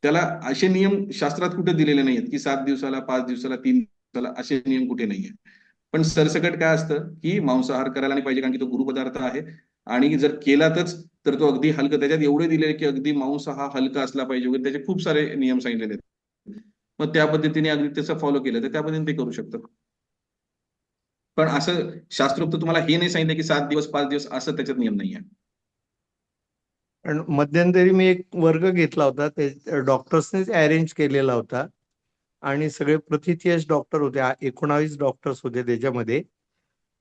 त्याला असे नियम शास्त्रात कुठे दिलेले नाहीयेत की 7 दिवसाला, 5 दिवसाला, 3 दिवसाला असे नियम कुठे नाहीये. पण सरसकट काय असतं की मांसाहार करायला नाही पाहिजे, कारण की तो गुरुपदार्थ आहे. आणि जर केलातच तर तो अगदी हलका, त्याच्यात एवढे दिले की अगदी मांस हा हलका असला पाहिजे वगैरे, त्याचे खूप सारे नियम सांगितलेले आहेत. मग त्या पद्धतीने अगदी त्याचं फॉलो केलं तर त्या पद्धतीने ते करू शकतात. पण असं शास्त्रोक्त तुम्हाला हे नाही सांगितलं की 7 दिवस 5 दिवस असं त्याच्यात नियम नाहीये. पण मध्यंतरी मी एक वर्ग घेतला होता, ते डॉक्टर्सनीच अरेंज केलेला होता आणि सगळे प्रथितयश डॉक्टर होते. 19 डॉक्टर्स होते त्याच्यामध्ये.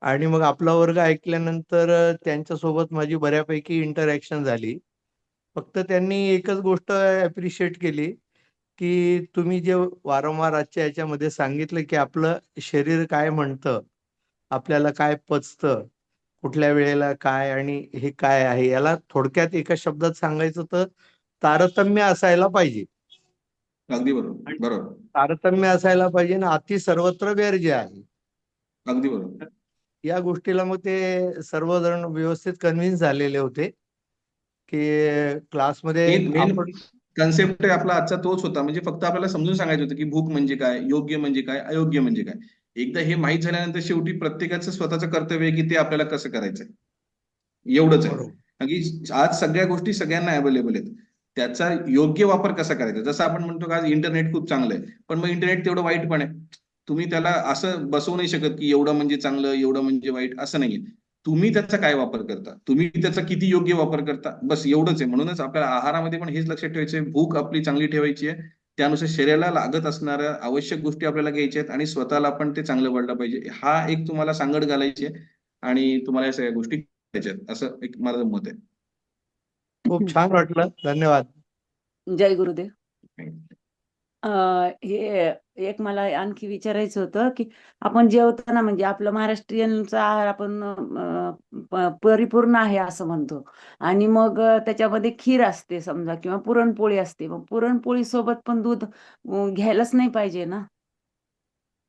आणि मग आपला वर्ग ऐकल्यानंतर त्यांच्यासोबत माझी बऱ्यापैकी इंटरॅक्शन झाली. फक्त त्यांनी एकच गोष्ट ॲप्रिशिएट केली, की तुम्ही जे वारंवार आजच्या याच्यामध्ये सांगितलं, की आपलं शरीर काय म्हणतं, आपल्याला काय पचतं, कुठल्या वेळेला काय आणि हे काय आहे, याला थोडक्यात एका शब्दात सांगायचं तर तारतम्य असायला पाहिजे. अगदी बरोबर, आणि बरोबर. तारतम्य असायला पाहिजे आणि अति सर्वत्र वर्ज्य आहे. अगदी बरोबर. या गोष्टीला मग ते सर्वजण व्यवस्थित कन्व्हिन्स झालेले होते, की क्लासमध्ये मेन आपण कन्सेप्ट आपला आजचा तोच होता. म्हणजे फक्त आपल्याला समजून सांगायचं होतं की भूक म्हणजे काय, योग्य म्हणजे काय, अयोग्य म्हणजे काय. एकदा हे माहीत झाल्यानंतर शेवटी प्रत्येकाचं स्वतःचं कर्तव्य आहे की ते आपल्याला कसं करायचंय, एवढंच आहे. बरोबर. कारण की आज सगळ्या गोष्टी सगळ्यांना अवेलेबल आहेत. त्याचा योग्य वापर कसा करायचा. जसं आपण म्हणतो की आज इंटरनेट खूप चांगलं आहे, पण मग इंटरनेट तेवढं वाईट पण आहे. तुम्ही त्याला असं बसवू नाही शकत की एवढं म्हणजे चांगलं, एवढं म्हणजे वाईट, असं नाहीये. तुम्ही त्याचा काय वापर करता, तुम्ही त्याचा किती योग्य वापर करता, बस एवढंच आहे. म्हणूनच आपल्याला आहारामध्ये पण हेच लक्षात ठेवायचे, भूक आपली चांगली ठेवायची आहे. त्यानुसार शरीराला लागत असणाऱ्या आवश्यक गोष्टी आपल्याला घ्यायच्या आहेत आणि स्वतःला पण ते चांगलं वाढलं पाहिजे. हा एक तुम्हाला सांगड घालायची आहे आणि तुम्हाला या सगळ्या गोष्टी करायच्या आहेत, असं एक माझं मत आहे. खूप छान वाटलं. धन्यवाद. जय गुरुदेव. हे एक मला आणखी विचारायचं होतं, की आपण जेवताना म्हणजे आपलं महाराष्ट्रीयनचा आहार आपण परिपूर्ण आहे असं म्हणतो. आणि मग त्याच्यामध्ये खीर असते समजा किंवा पुरणपोळी असते. मग पुरणपोळी सोबत पण दूध घ्यायलाच नाही पाहिजे ना?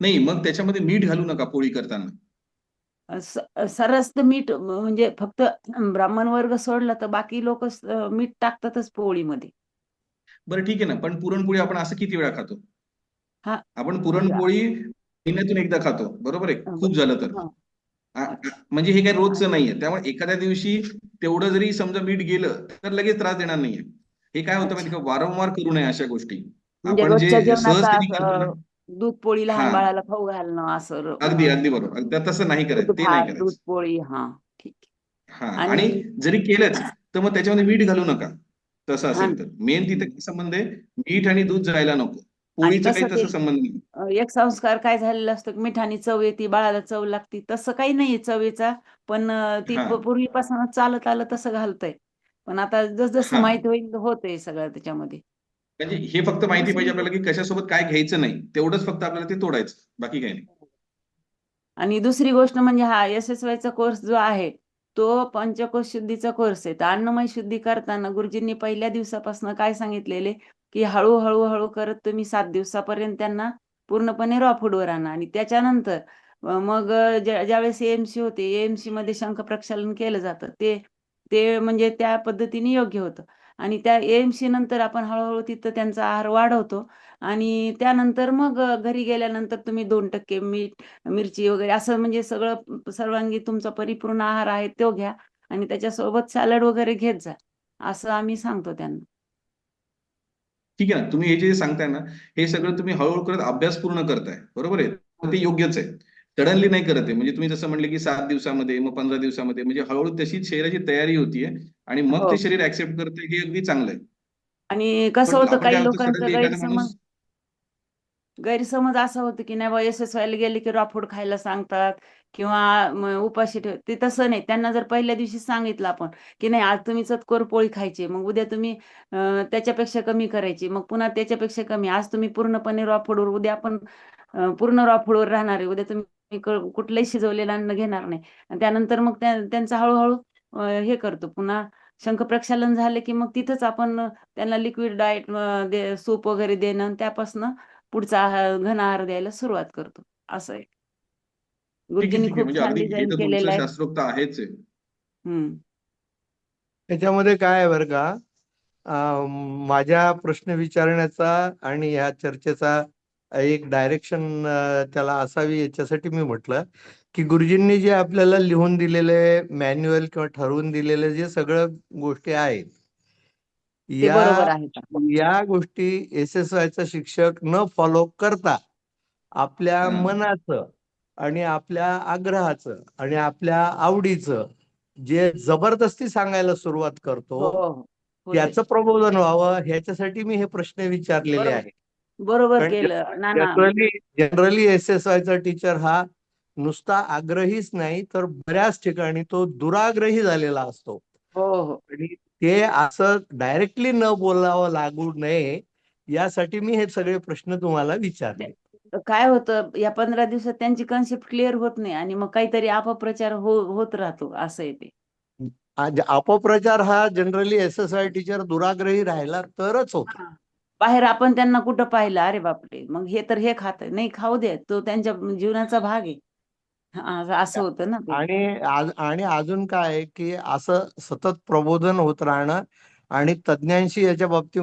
नाही, मग त्याच्यामध्ये मीठ घालू नका पोळी करताना. सर्रास तर मीठ म्हणजे फक्त ब्राह्मण वर्ग सोडला तर बाकी लोक मीठ टाकतातच पोळीमध्ये. बरं ठीक आहे ना, पण पुरणपोळी आपण असं किती वेळा खातो. हा आपण म्हणजे पुरणपोळी महिन्यातून एकदा खातो, बरोबर आहे, अ, खूप झालं तर. हा, म्हणजे हे काही रोजचं नाहीये, त्यामुळे एखाद्या दिवशी तेवढं जरी समजा मीठ गेलं तर लगेच त्रास देणार नाहीये. हे काय होतं माहिती अच्छा. का, वारंवार करू नये अशा गोष्टी. म्हणजे आपण रोजच्या जे जेवणाचा सहजतेने करतो ना. असं दूध पोळी हा, लहान बाळाला खाऊ घालणं असं अगदी अगदी बरोबर. तसं नाही दूध करायचं, ते नाही भात दूध करायचं. पोळी हा ठीक आहे. हा, आणि आणि जरी केलंच तर मग त्याच्यामध्ये मीठ घालू नका. तसं हा असेल तर मेन तिथे काय संबंध आहे, मीठ आणि दूध जायला नको. आणि पोळीचं कसं काही ते तसं संबंध नाही. एक संस्कार काय झालेला असतो की मिठानी चव येते बाळाला चव लागते तसं काही नाहीये चवीचा. पण ती हा पूर्वीपासूनच चालत आलं तसं घालतंय. पण आता जसजसं हा, माहिती होईल होतंय सगळं त्याच्यामध्ये. म्हणजे हे फक्त आणि माहिती पाहिजे दुसरी आपल्याला की कशासोबत काय घ्यायचं नाही, तेवढंच फक्त आपल्याला ते तोडायचं, बाकी काही नाही. आणि दुसरी गोष्ट म्हणजे हा SSY चा कोर्स जो आहे तो पंचकोश शुद्धीचा कोर्स आहे. तर अन्नमय शुद्धी करताना गुरुजींनी पहिल्या दिवसापासून काय सांगितलेले की हळूहळू हळू करत तुम्ही 7 दिवसापर्यंत त्यांना पूर्णपणे रॉ फूडवर आणा. आणि त्याच्यानंतर मग ज्यावेळेस AMC होते AMC मध्ये शंख प्रक्षालन केलं जातं ते ते म्हणजे त्या पद्धतीने योग्य होतं. आणि त्या AMC नंतर आपण हळूहळू तिथं त्यांचा आहार वाढवतो. आणि त्यानंतर मग घरी गेल्यानंतर तुम्ही 2% मीठ मिरची वगैरे असं म्हणजे सगळं सर्वांगी तुमचा परिपूर्ण आहार आहे तो घ्या. आणि त्याच्यासोबत सॅलड वगैरे घेत जा असं आम्ही सांगतो त्यांना. ठीक आहे ना, तुम्ही हे जे सांगताय ना, हे सगळं तुम्ही हळूहळू करत अभ्यास पूर्ण करताय, बरोबर आहे, तर हा. ते योग्यच आहे. सडनली नाही करत आहे. म्हणजे तुम्ही जसं म्हणले की 7 दिवसामध्ये, मग 15 दिवसामध्ये, म्हणजे हळूहळू तशी शरीराची तयारी होतीये आणि मग हो. ते शरीर ऍक्सेप्ट करते, हे अगदी चांगलं आहे. आणि कसं पण होतं आपण काय काही होतं, लोकांचा सडनली एखादा माणूस. गैरसमज असा होतो की नाही बा SSY गेले की रॉ फूड खायला सांगतात किंवा उपाशी ठेव ते तसं नाही. त्यांना जर पहिल्या दिवशी सांगितलं आपण की नाही आज तुम्ही चतकोर पोळी खायची मग उद्या तुम्ही त्याच्यापेक्षा कमी करायची मग पुन्हा त्याच्यापेक्षा कमी आज तुम्ही पूर्णपणे रॉ फूडवर उद्या आपण पूर्ण रॉ फूडवर राहणार आहे उद्या तुम्ही कुठलंही शिजवलेलं अन्न घेणार नाही. आणि त्यानंतर मग त्यांचं हळूहळू हे करतो पुन्हा शंखप्रक्षालन झालं की मग तिथंच आपण त्यांना लिक्विड डाएट सूप वगैरे देणं आणि त्यापासून पुढचा घन आहार द्यायला सुरुवात करतो. असं आहे. ठीक आहे, गुरुजींनी ठीक आहे. खूप म्हणजे छान अगदी हे डिझाईन तर केलेलं तुमचं आहे. शास्त्रोक्त आहेच आहे. हम्म. त्याच्यामध्ये काय आहे बरं का, माझ्या प्रश्न विचारण्याचा आणि ह्या चर्चेचा एक डायरेक्शन त्याला असावी याच्यासाठी मी म्हटलं की गुरुजींनी जे आपल्याला लिहून दिलेले मॅन्युअल किंवा ठरवून दिलेले जे सगळं गोष्टी आहेत, ते या बरोबर आहे का? या गोष्टी SSYचा शिक्षक न फॉलो करता आपल्या हा. मनाचं आणि आपल्या आग्रहाचं आणि आपल्या आवडीचं जे जबरदस्ती सांगायला सुरुवात हो करतो, हो होते. त्याचं प्रबोधन व्हावं ह्याच्यासाठी मी हे प्रश्न विचारलेले बरोबर आहेत. बरोबर कारण केलं नाना. जनरली SSYचा टीचर हा नुसता आग्रहीच नाही तर बऱ्याच ठिकाणी तो दुराग्रही झालेला असतो. हो हो आणि ते असं डायरेक्टली न बोलावं लागू नये यासाठी मी हे सगळे प्रश्न तुम्हाला विचारले. काय होतं या 15 दिवसात त्यांची कन्सेप्ट क्लिअर होत नाही आणि मग काहीतरी अपप्रचार होत राहतो. असं आहे ते. आज अपप्रचार हा जनरली SSY टीचर दुराग्रही राहिला तरच होतो. हा. बाहेर आपण त्यांना कुठं पाहिलं, अरे बापरे, मग हे तर हे खात नाही, खाऊ दे, तो त्यांच्या जीवनाचा भाग आहे. असं होतं ना ते. आणि अजून काय आहे की असं सतत प्रबोधन होत राहणं आणि तज्ञांशी याच्या बाबतीमध्ये